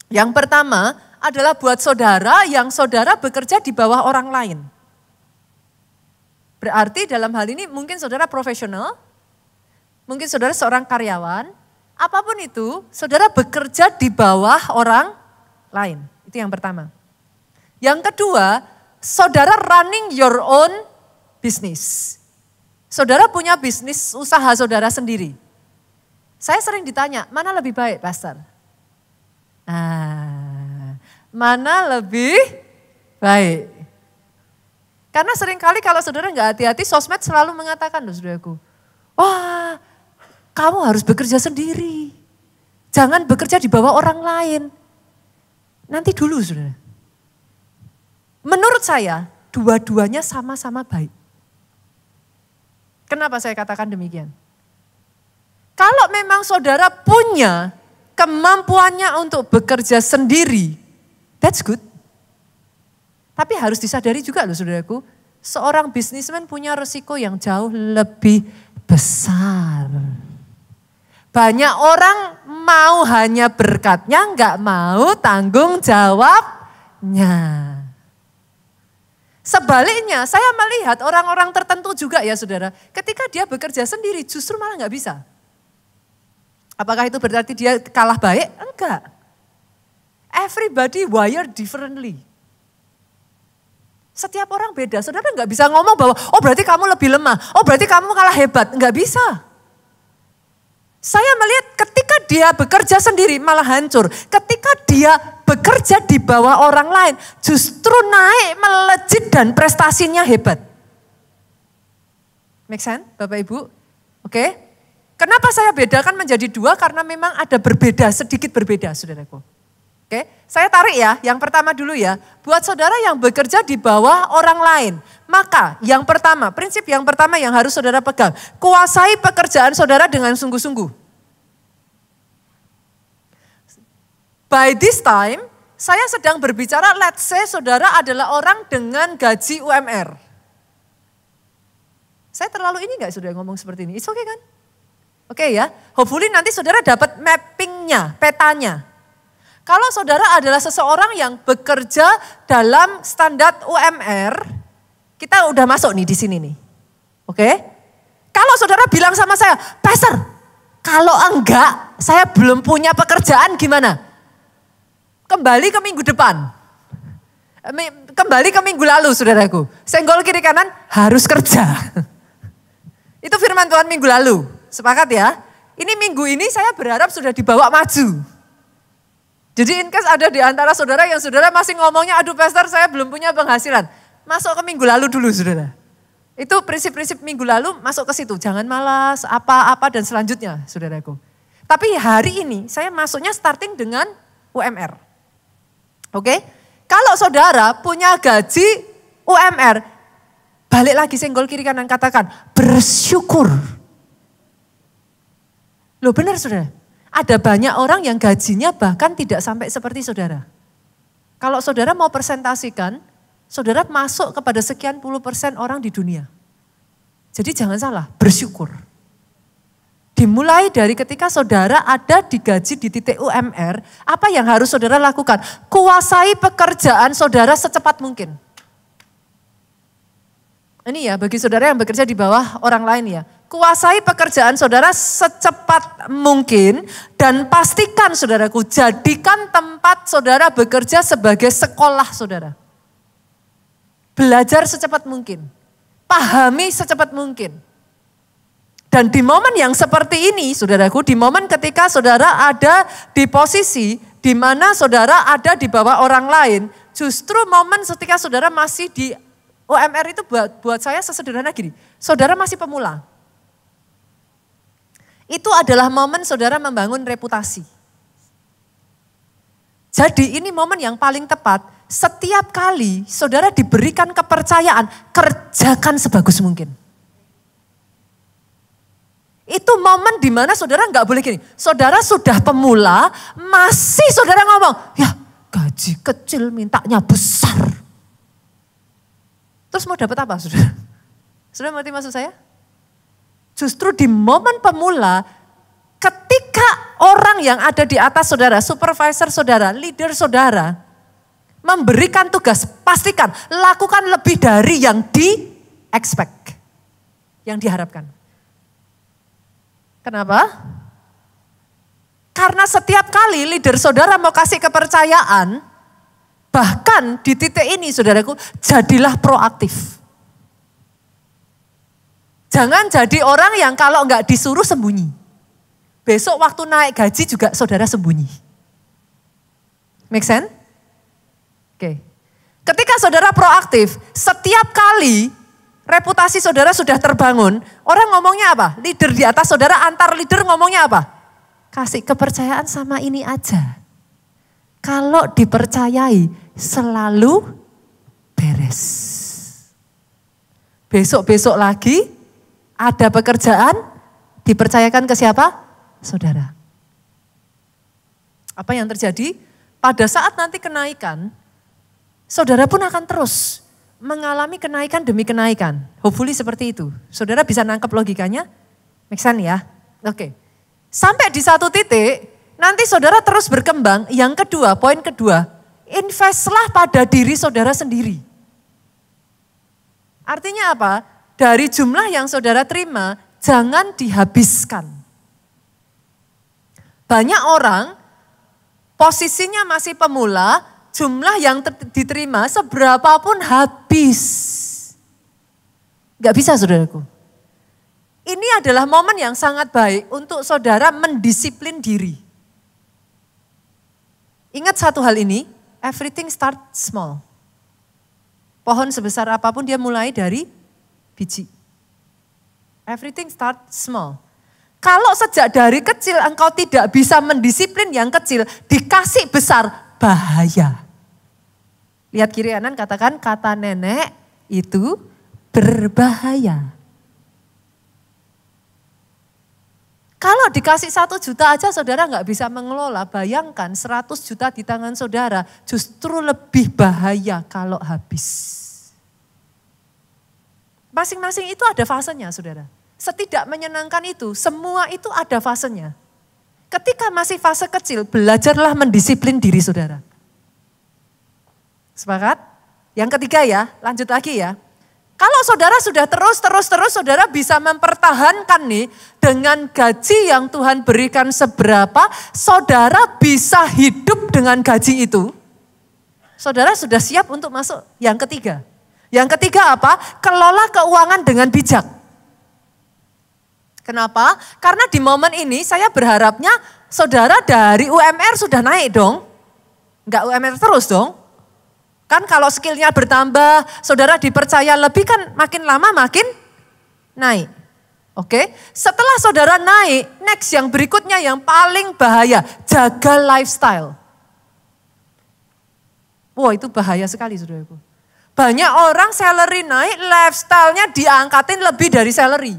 Yang pertama adalah buat saudara yang saudara bekerja di bawah orang lain. Berarti dalam hal ini mungkin saudara profesional, mungkin saudara seorang karyawan, apapun itu, saudara bekerja di bawah orang lain. Itu yang pertama. Yang kedua, saudara running your own business. Saudara punya bisnis usaha saudara sendiri. Saya sering ditanya, mana lebih baik, pastor? Mana lebih baik? Karena seringkali kalau saudara nggak hati-hati, sosmed selalu mengatakan loh saudaraku, wah kamu harus bekerja sendiri. Jangan bekerja di bawah orang lain. Nanti dulu saudara. Menurut saya, dua-duanya sama-sama baik. Kenapa saya katakan demikian? Kalau memang saudara punya kemampuannya untuk bekerja sendiri, that's good. Tapi harus disadari juga loh saudaraku, seorang bisnismen punya resiko yang jauh lebih besar. Banyak orang mau hanya berkatnya, nggak mau tanggung jawabnya. Sebaliknya saya melihat orang-orang tertentu juga ya saudara, ketika dia bekerja sendiri justru malah nggak bisa. Apakah itu berarti dia kalah baik? Enggak. Everybody wired differently. Setiap orang beda. Saudara nggak bisa ngomong bahwa, oh berarti kamu lebih lemah. Oh berarti kamu kalah hebat. Nggak bisa. Saya melihat ketika dia bekerja sendiri malah hancur. Ketika dia bekerja di bawah orang lain justru naik, melejit dan prestasinya hebat. Make sense Bapak Ibu? Oke. Kenapa saya bedakan menjadi 2? Karena memang ada berbeda, sedikit berbeda saudaraku. Oke, saya tarik ya, yang pertama dulu ya. Buat saudara yang bekerja di bawah orang lain. Maka yang pertama, prinsip yang pertama yang harus saudara pegang. Kuasai pekerjaan saudara dengan sungguh-sungguh. By this time, saya sedang berbicara, let's say saudara adalah orang dengan gaji UMR. Saya terlalu ini gak saudara ngomong seperti ini? It's okay kan? Oke ya, hopefully nanti saudara dapat mappingnya, petanya. Kalau saudara adalah seseorang yang bekerja dalam standar UMR, kita udah masuk nih di sini nih. Oke? Kalau saudara bilang sama saya, pastor, kalau enggak, saya belum punya pekerjaan gimana? Kembali ke minggu depan. Kembali ke minggu lalu saudaraku. Senggol kiri kanan harus kerja. Itu firman Tuhan minggu lalu. Sepakat ya? Ini minggu ini saya berharap sudah dibawa maju. Jadi in case ada di antara saudara yang saudara masih ngomongnya, aduh pastor saya belum punya penghasilan. Masuk ke minggu lalu dulu saudara. Itu prinsip-prinsip minggu lalu masuk ke situ. Jangan malas, apa-apa dan selanjutnya saudaraku. Tapi hari ini saya masuknya starting dengan UMR. Oke? Kalau saudara punya gaji UMR, balik lagi senggol kiri kanan katakan bersyukur. Loh benar saudara, ada banyak orang yang gajinya bahkan tidak sampai seperti saudara. Kalau saudara mau presentasikan, saudara masuk kepada sekian puluh persen orang di dunia. Jadi jangan salah, bersyukur. Dimulai dari ketika saudara ada digaji di titik UMR, apa yang harus saudara lakukan? Kuasai pekerjaan saudara secepat mungkin. Ini ya bagi saudara yang bekerja di bawah orang lain ya. Kuasai pekerjaan saudara secepat mungkin dan pastikan saudaraku, jadikan tempat saudara bekerja sebagai sekolah saudara. Belajar secepat mungkin, pahami secepat mungkin. Dan di momen yang seperti ini saudaraku, di momen ketika saudara ada di posisi di mana saudara ada di bawah orang lain, justru momen ketika saudara masih di UMR itu buat saya sesederhana gini, saudara masih pemula. Itu adalah momen saudara membangun reputasi. Jadi ini momen yang paling tepat, setiap kali saudara diberikan kepercayaan, kerjakan sebagus mungkin. Itu momen di mana saudara nggak boleh gini, saudara sudah pemula, masih saudara ngomong, ya gaji kecil mintanya besar. Terus mau dapat apa saudara? Saudara mengerti maksud saya? Justru di momen pemula, ketika orang yang ada di atas saudara, supervisor saudara, leader saudara, memberikan tugas, pastikan, lakukan lebih dari yang di-expect, yang diharapkan. Kenapa? Karena setiap kali leader saudara mau kasih kepercayaan, bahkan di titik ini saudaraku, jadilah proaktif. Jangan jadi orang yang kalau enggak disuruh sembunyi. Besok waktu naik gaji juga saudara sembunyi. Make sense? Oke. Ketika saudara proaktif, setiap kali reputasi saudara sudah terbangun, orang ngomongnya apa? Leader di atas saudara, antar leader ngomongnya apa? Kasih kepercayaan sama ini aja. Kalau dipercayai selalu beres. Besok-besok lagi ada pekerjaan dipercayakan ke siapa? Saudara. Apa yang terjadi? Pada saat nanti kenaikan, saudara pun akan terus mengalami kenaikan demi kenaikan. Hopefully seperti itu. Saudara bisa nangkep logikanya? Make sense ya? Oke. Sampai di satu titik, nanti saudara terus berkembang. Yang kedua, poin kedua, investlah pada diri saudara sendiri. Artinya apa? Dari jumlah yang saudara terima, jangan dihabiskan. Banyak orang posisinya masih pemula, jumlah yang diterima seberapapun habis. Gak bisa saudaraku. Ini adalah momen yang sangat baik untuk saudara mendisiplin diri. Ingat satu hal ini, everything start small. Pohon sebesar apapun dia mulai dari biji. Everything start small. Kalau sejak dari kecil engkau tidak bisa mendisiplin yang kecil, dikasih besar, bahaya. Lihat kiri kanan, katakan kata nenek itu berbahaya. Kalau dikasih 1 juta aja saudara nggak bisa mengelola, bayangkan 100 juta di tangan saudara justru lebih bahaya kalau habis. Masing-masing itu ada fasenya saudara. Setidak menyenangkan itu, semua itu ada fasenya. Ketika masih fase kecil, belajarlah mendisiplin diri saudara. Sepakat? Yang ketiga ya, lanjut lagi ya. Kalau saudara sudah terus, saudara bisa mempertahankan nih dengan gaji yang Tuhan berikan seberapa, saudara bisa hidup dengan gaji itu. Saudara sudah siap untuk masuk yang ketiga. Yang ketiga apa? Kelola keuangan dengan bijak. Kenapa? Karena di momen ini saya berharapnya saudara dari UMR sudah naik dong. Enggak UMR terus dong. Kan kalau skillnya bertambah, saudara dipercaya lebih kan makin lama makin naik. Oke, setelah saudara naik, next yang berikutnya yang paling bahaya, jaga lifestyle. Wah itu bahaya sekali saudaraku. Banyak orang salary naik, lifestyle-nya diangkatin lebih dari salary.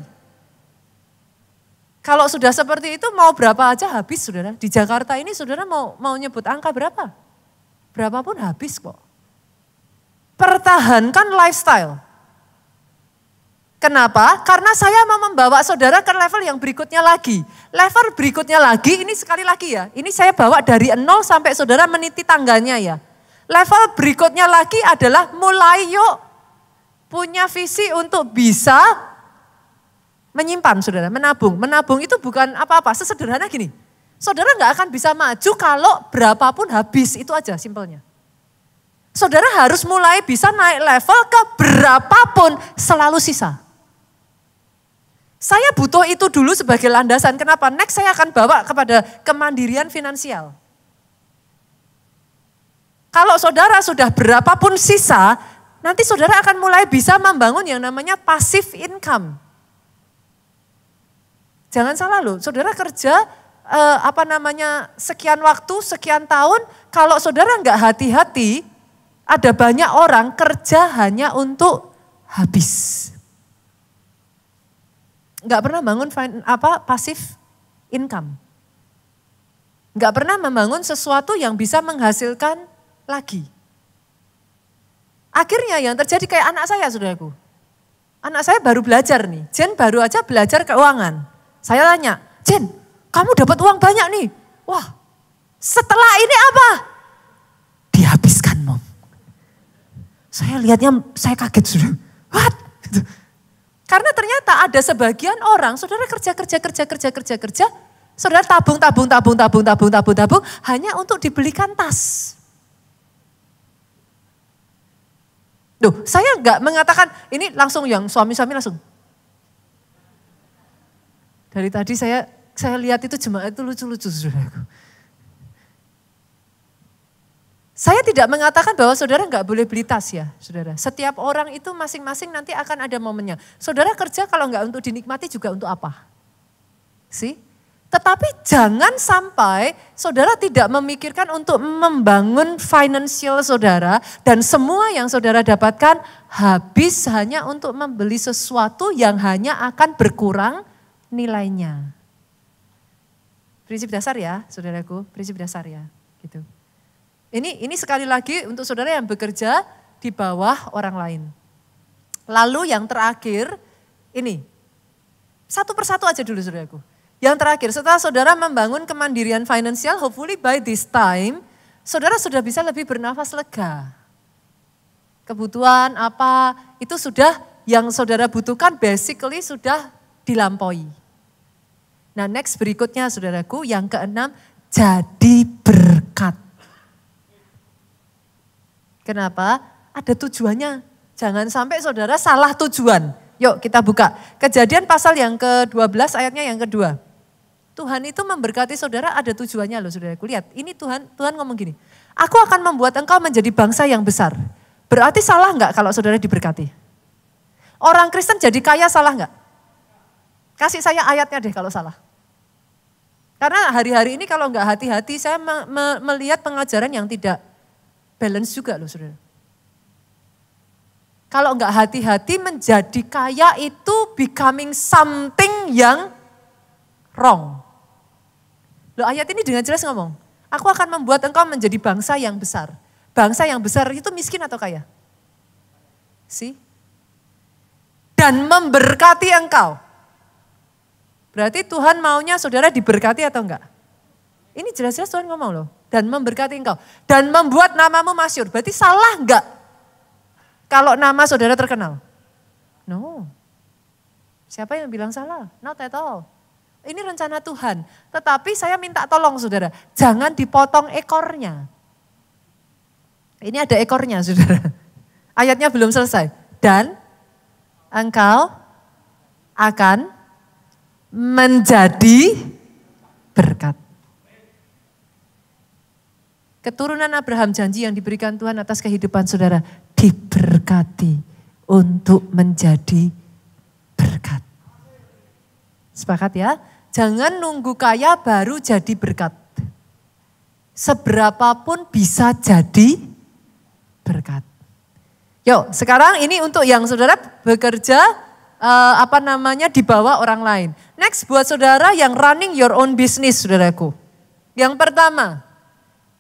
Kalau sudah seperti itu mau berapa aja habis saudara. Di Jakarta ini saudara mau nyebut angka berapa? berapapun habis kok. Pertahankan lifestyle. Kenapa? Karena saya mau membawa saudara ke level yang berikutnya lagi. Level berikutnya lagi, ini sekali lagi ya. Ini saya bawa dari 0 sampai saudara meniti tangganya ya. Level berikutnya lagi adalah mulai yuk punya visi untuk bisa menyimpan saudara, menabung. Menabung itu bukan apa-apa, sesederhana gini. Saudara nggak akan bisa maju kalau berapapun habis, itu aja simpelnya. Saudara harus mulai bisa naik level ke berapapun selalu sisa. Saya butuh itu dulu sebagai landasan. Kenapa? Next saya akan bawa kepada kemandirian finansial. Kalau saudara sudah berapapun sisa, nanti saudara akan mulai bisa membangun yang namanya passive income. Jangan salah loh, saudara kerja sekian waktu, sekian tahun, kalau saudara nggak hati-hati, ada banyak orang kerja hanya untuk habis. Nggak pernah bangun passive income. Nggak pernah membangun sesuatu yang bisa menghasilkan lagi. Akhirnya yang terjadi kayak anak saya, saudaraku. Anak saya baru belajar nih, Jen baru aja belajar keuangan. Saya tanya, Jen, kamu dapat uang banyak nih. Wah, setelah ini apa? Dihabiskan, Mom. Saya lihatnya, saya kaget sudah. What? Karena ternyata ada sebagian orang, saudara kerja, saudara tabung, hanya untuk dibelikan tas. Duh, saya enggak mengatakan, ini langsung yang suami-suami langsung. Dari tadi saya lihat itu jemaat itu lucu-lucu, saudaraku. Saya tidak mengatakan bahwa saudara enggak boleh beli tas ya, saudara. Setiap orang itu masing-masing nanti akan ada momennya. Saudara kerja kalau enggak untuk dinikmati juga untuk apa? Sih? Tetapi jangan sampai saudara tidak memikirkan untuk membangun financial saudara dan semua yang saudara dapatkan habis hanya untuk membeli sesuatu yang hanya akan berkurang nilainya. Prinsip dasar ya, saudaraku, prinsip dasar ya, gitu. Ini sekali lagi untuk saudara yang bekerja di bawah orang lain. Lalu yang terakhir, ini. Satu persatu aja dulu saudaraku. Yang terakhir, setelah saudara membangun kemandirian finansial, hopefully by this time, saudara sudah bisa lebih bernafas lega. Kebutuhan apa, itu sudah yang saudara butuhkan basically sudah dilampaui. Nah next berikutnya saudaraku, yang keenam, jadi berkat. Kenapa? Ada tujuannya. Jangan sampai saudara salah tujuan. Yuk kita buka. Kejadian pasal yang ke-12 ayatnya yang kedua. Tuhan itu memberkati saudara ada tujuannya loh saudaraku. Lihat ini Tuhan ngomong gini. Aku akan membuat engkau menjadi bangsa yang besar. Berarti salah enggak kalau saudara diberkati? Orang Kristen jadi kaya salah enggak? Kasih saya ayatnya deh kalau salah. Karena hari-hari ini kalau enggak hati-hati saya melihat pengajaran yang tidak balance juga loh saudara. Kalau enggak hati-hati menjadi kaya itu becoming something yang wrong. Loh ayat ini dengan jelas ngomong, aku akan membuat engkau menjadi bangsa yang besar. Bangsa yang besar itu miskin atau kaya? Dan memberkati engkau. Berarti Tuhan maunya saudara diberkati atau enggak? Ini jelas-jelas Tuhan ngomong loh. Dan memberkati engkau. Dan membuat namamu masyhur. Berarti salah enggak? Kalau nama saudara terkenal? No. Siapa yang bilang salah? Not at all. Ini rencana Tuhan. Tetapi saya minta tolong saudara. Jangan dipotong ekornya. Ini ada ekornya saudara. Ayatnya belum selesai. Dan engkau akan menjadi berkat. Keturunan Abraham janji yang diberikan Tuhan atas kehidupan saudara diberkati untuk menjadi berkat. Sepakat ya? Jangan nunggu kaya baru jadi berkat. Seberapapun bisa jadi berkat. Yuk, sekarang ini untuk yang saudara bekerja di bawah orang lain. Next buat saudara yang running your own business, saudaraku. Yang pertama,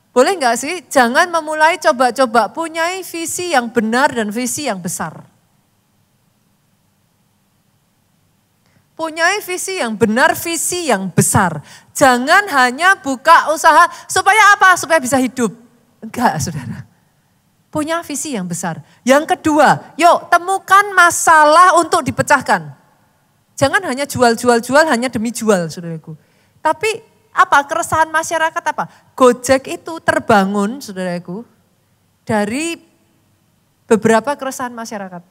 Boleh nggak sih? Jangan memulai coba-coba, punyai visi yang benar dan visi yang besar. Punyai visi yang benar, visi yang besar. Jangan hanya buka usaha supaya apa? Supaya bisa hidup. Enggak, saudara. Punya visi yang besar. Yang kedua, yuk temukan masalah untuk dipecahkan. Jangan hanya jual, hanya demi jual, saudaraku. Tapi apa keresahan masyarakat apa? Gojek itu terbangun, saudaraku, dari beberapa keresahan masyarakat.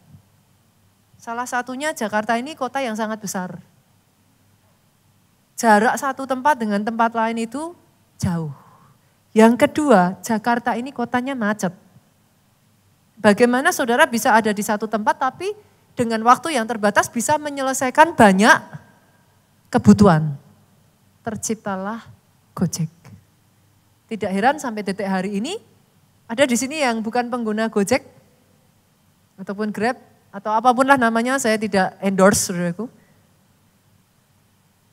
Salah satunya Jakarta ini kota yang sangat besar. Jarak satu tempat dengan tempat lain itu jauh. Yang kedua, Jakarta ini kotanya macet. Bagaimana saudara bisa ada di satu tempat tapi dengan waktu yang terbatas bisa menyelesaikan banyak kebutuhan. Terciptalah Gojek. Tidak heran sampai detik hari ini ada di sini yang bukan pengguna Gojek ataupun Grab atau apapun lah namanya, saya tidak endorse saudaraku.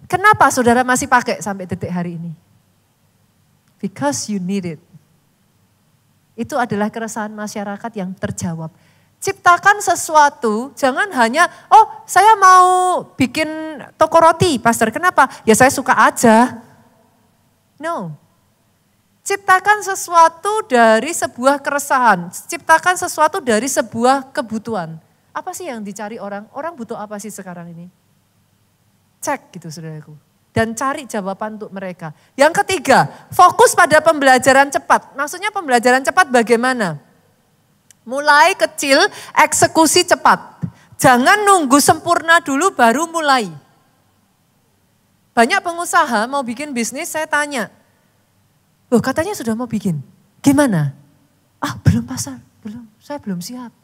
Kenapa saudara masih pakai sampai detik hari ini? Because you need it. Itu adalah keresahan masyarakat yang terjawab. Ciptakan sesuatu, jangan hanya, oh saya mau bikin toko roti, pastor. Kenapa? Ya saya suka aja. No. Ciptakan sesuatu dari sebuah keresahan. Ciptakan sesuatu dari sebuah kebutuhan. Apa sih yang dicari orang? Orang butuh apa sih sekarang ini? Cek gitu saudaraku. Dan cari jawaban untuk mereka. Yang ketiga, fokus pada pembelajaran cepat. Maksudnya pembelajaran cepat bagaimana? Mulai kecil, eksekusi cepat. Jangan nunggu sempurna dulu baru mulai. Banyak pengusaha mau bikin bisnis, saya tanya. Loh katanya sudah mau bikin, gimana? Ah belum pasar, belum, saya belum siap.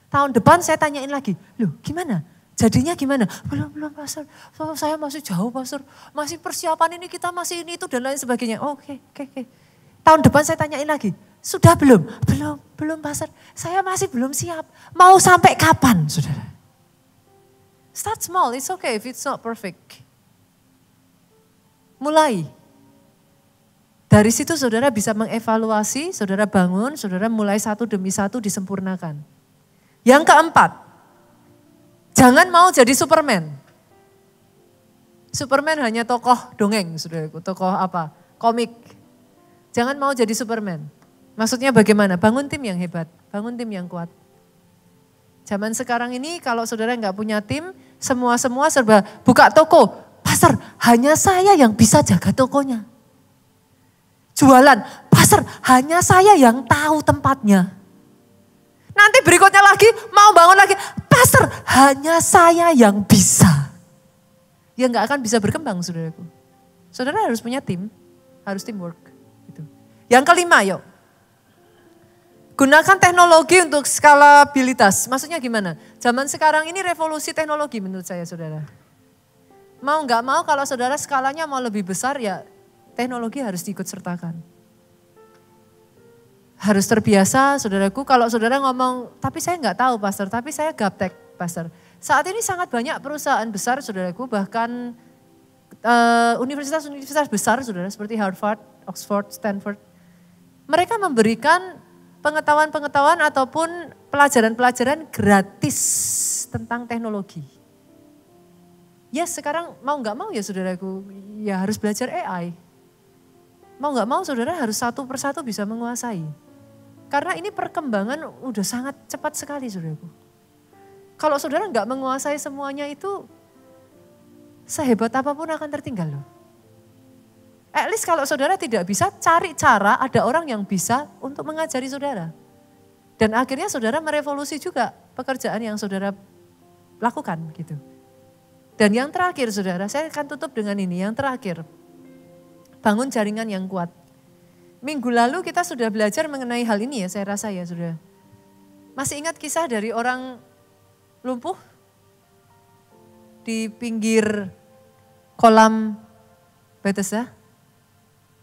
Tahun depan saya tanyain lagi, loh gimana? Jadinya gimana? Belum pastor, saya masih jauh pastor, masih persiapan ini kita masih ini itu dan lain sebagainya. Oke. Tahun depan saya tanyain lagi, sudah belum? Belum pastor, saya masih belum siap. Mau sampai kapan saudara? Start small, it's okay if it's not perfect. Mulai. Dari situ saudara bisa mengevaluasi, saudara bangun, saudara mulai satu demi satu disempurnakan. Yang keempat, jangan mau jadi Superman. Superman hanya tokoh dongeng, saudaraku, tokoh apa? Komik. Jangan mau jadi Superman. Maksudnya bagaimana? Bangun tim yang hebat, bangun tim yang kuat. Zaman sekarang ini kalau saudara nggak punya tim, semua serba buka toko. Pastor, hanya saya yang bisa jaga tokonya. Jualan, pastor, hanya saya yang tahu tempatnya. Nanti berikutnya lagi, mau bangun lagi, pastor, hanya saya yang bisa. Ya nggak akan bisa berkembang saudaraku. Saudara harus punya tim, harus teamwork. Gitu. Yang kelima yuk, gunakan teknologi untuk skalabilitas. Maksudnya gimana? Zaman sekarang ini revolusi teknologi menurut saya saudara. Mau nggak mau kalau saudara skalanya mau lebih besar ya teknologi harus diikut sertakan. Harus terbiasa saudaraku, kalau saudara ngomong, tapi saya nggak tahu pastor, tapi saya gaptek pastor. Saat ini sangat banyak perusahaan besar saudaraku, bahkan universitas-universitas besar saudara seperti Harvard, Oxford, Stanford. Mereka memberikan pengetahuan-pengetahuan ataupun pelajaran-pelajaran gratis tentang teknologi. Ya sekarang mau nggak mau ya saudaraku, ya harus belajar AI. Mau nggak mau saudara harus satu persatu bisa menguasai. Karena ini perkembangan udah sangat cepat sekali saudaraku. Kalau saudara nggak menguasai semuanya itu, sehebat apapun akan tertinggal loh. At least kalau saudara tidak bisa, cari cara ada orang yang bisa untuk mengajari saudara. Dan akhirnya saudara merevolusi juga pekerjaan yang saudara lakukan gitu. Dan yang terakhir saudara, saya akan tutup dengan ini, yang terakhir. Bangun jaringan yang kuat. Minggu lalu kita sudah belajar mengenai hal ini ya, saya rasa ya sudah. Masih ingat kisah dari orang lumpuh di pinggir kolam Bethesda?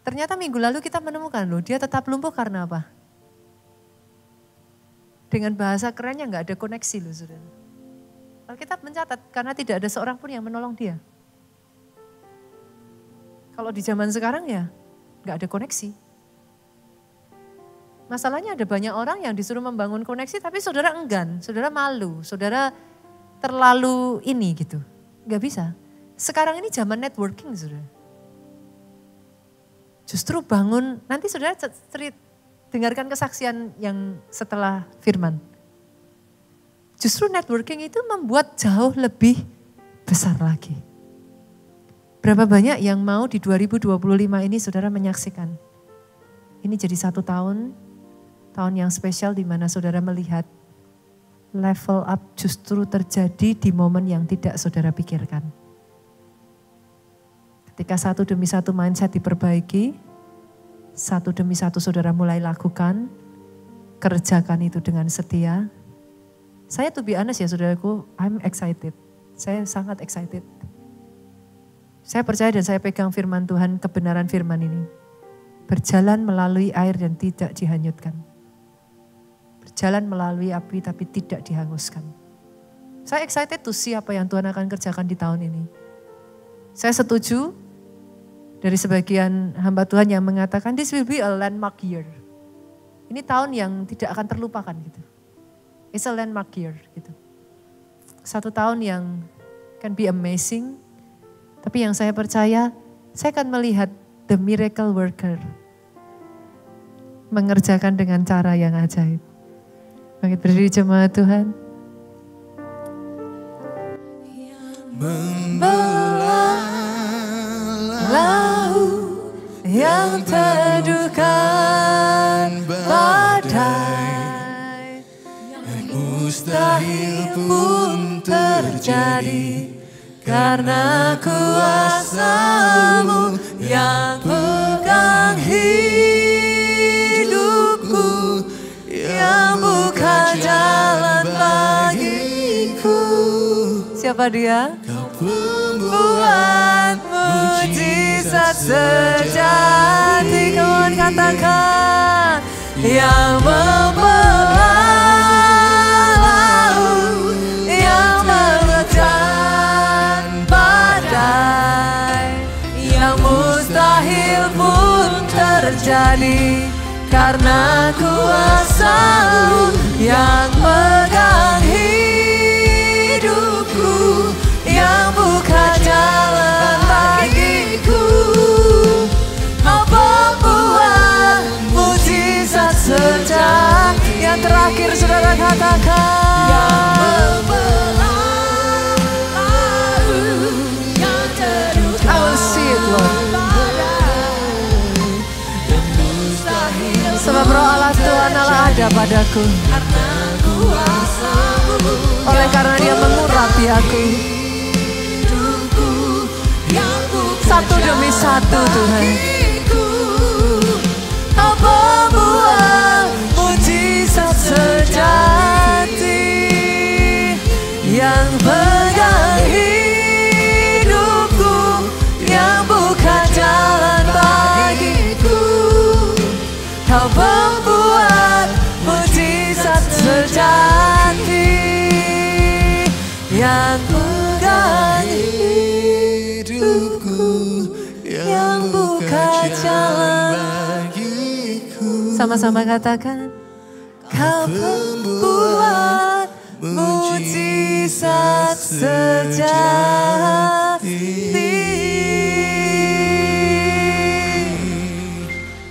Ternyata minggu lalu kita menemukan loh, dia tetap lumpuh karena apa? Dengan bahasa kerennya nggak ada koneksi loh saudara. Alkitab mencatat karena tidak ada seorang pun yang menolong dia. Kalau di zaman sekarang ya nggak ada koneksi. Masalahnya ada banyak orang yang disuruh membangun koneksi tapi saudara enggan, saudara malu, saudara terlalu ini gitu. Gak bisa. Sekarang ini zaman networking saudara. Justru bangun, nanti saudara dengarkan kesaksian yang setelah firman. Justru networking itu membuat jauh lebih besar lagi. Berapa banyak yang mau di 2025 ini saudara menyaksikan. Ini jadi 1 tahun yang spesial di mana saudara melihat level up justru terjadi di momen yang tidak saudara pikirkan. Ketika satu demi satu mindset diperbaiki, satu demi satu saudara mulai lakukan, kerjakan itu dengan setia. Saya to be honest ya saudaraku, I'm excited. Saya sangat excited. Saya percaya dan saya pegang firman Tuhan, kebenaran firman ini. Berjalan melalui air dan tidak dihanyutkan. Berjalan melalui api tapi tidak dihanguskan. Saya excited to see apa yang Tuhan akan kerjakan di tahun ini. Saya setuju dari sebagian hamba Tuhan yang mengatakan this will be a landmark year. Ini tahun yang tidak akan terlupakan gitu. It's a landmark year gitu. 1 tahun yang can be amazing. Tapi yang saya percaya, saya akan melihat the miracle worker mengerjakan dengan cara yang ajaib. Bangkit berdiri jemaat Tuhan. Membelah laut yang teduhkan badai, yang mustahil pun terjadi karena kuasa-Mu yang pegang hidupku, yang buka jalan bagiku. Siapa dia? Kau pembuat mujizat sejati. Kawan katakan, yang membelah laut, yang memecahkan badai, yang mustahil pun terjadi karena kuasa-Mu yang pegang hidupku, yang buka jalan bagiku. Apa buat mujizat sejati. Yang terakhir saudara katakan, yang membelah laut, yang teduhkan. I will see it Lord. Sebab roh Allah Tuhan Allah ada padaku. Oleh karena Dia mengurapi aku. Satu demi satu Tuhan. Apa buat mujizat sejati yang pegang hidupku, yang buka jalan bagiku. Kau membuat mujizat sejati yang pegang hidupku, yang buka jalan bagiku. Sama-sama katakan, Kau membuat mujizat sejati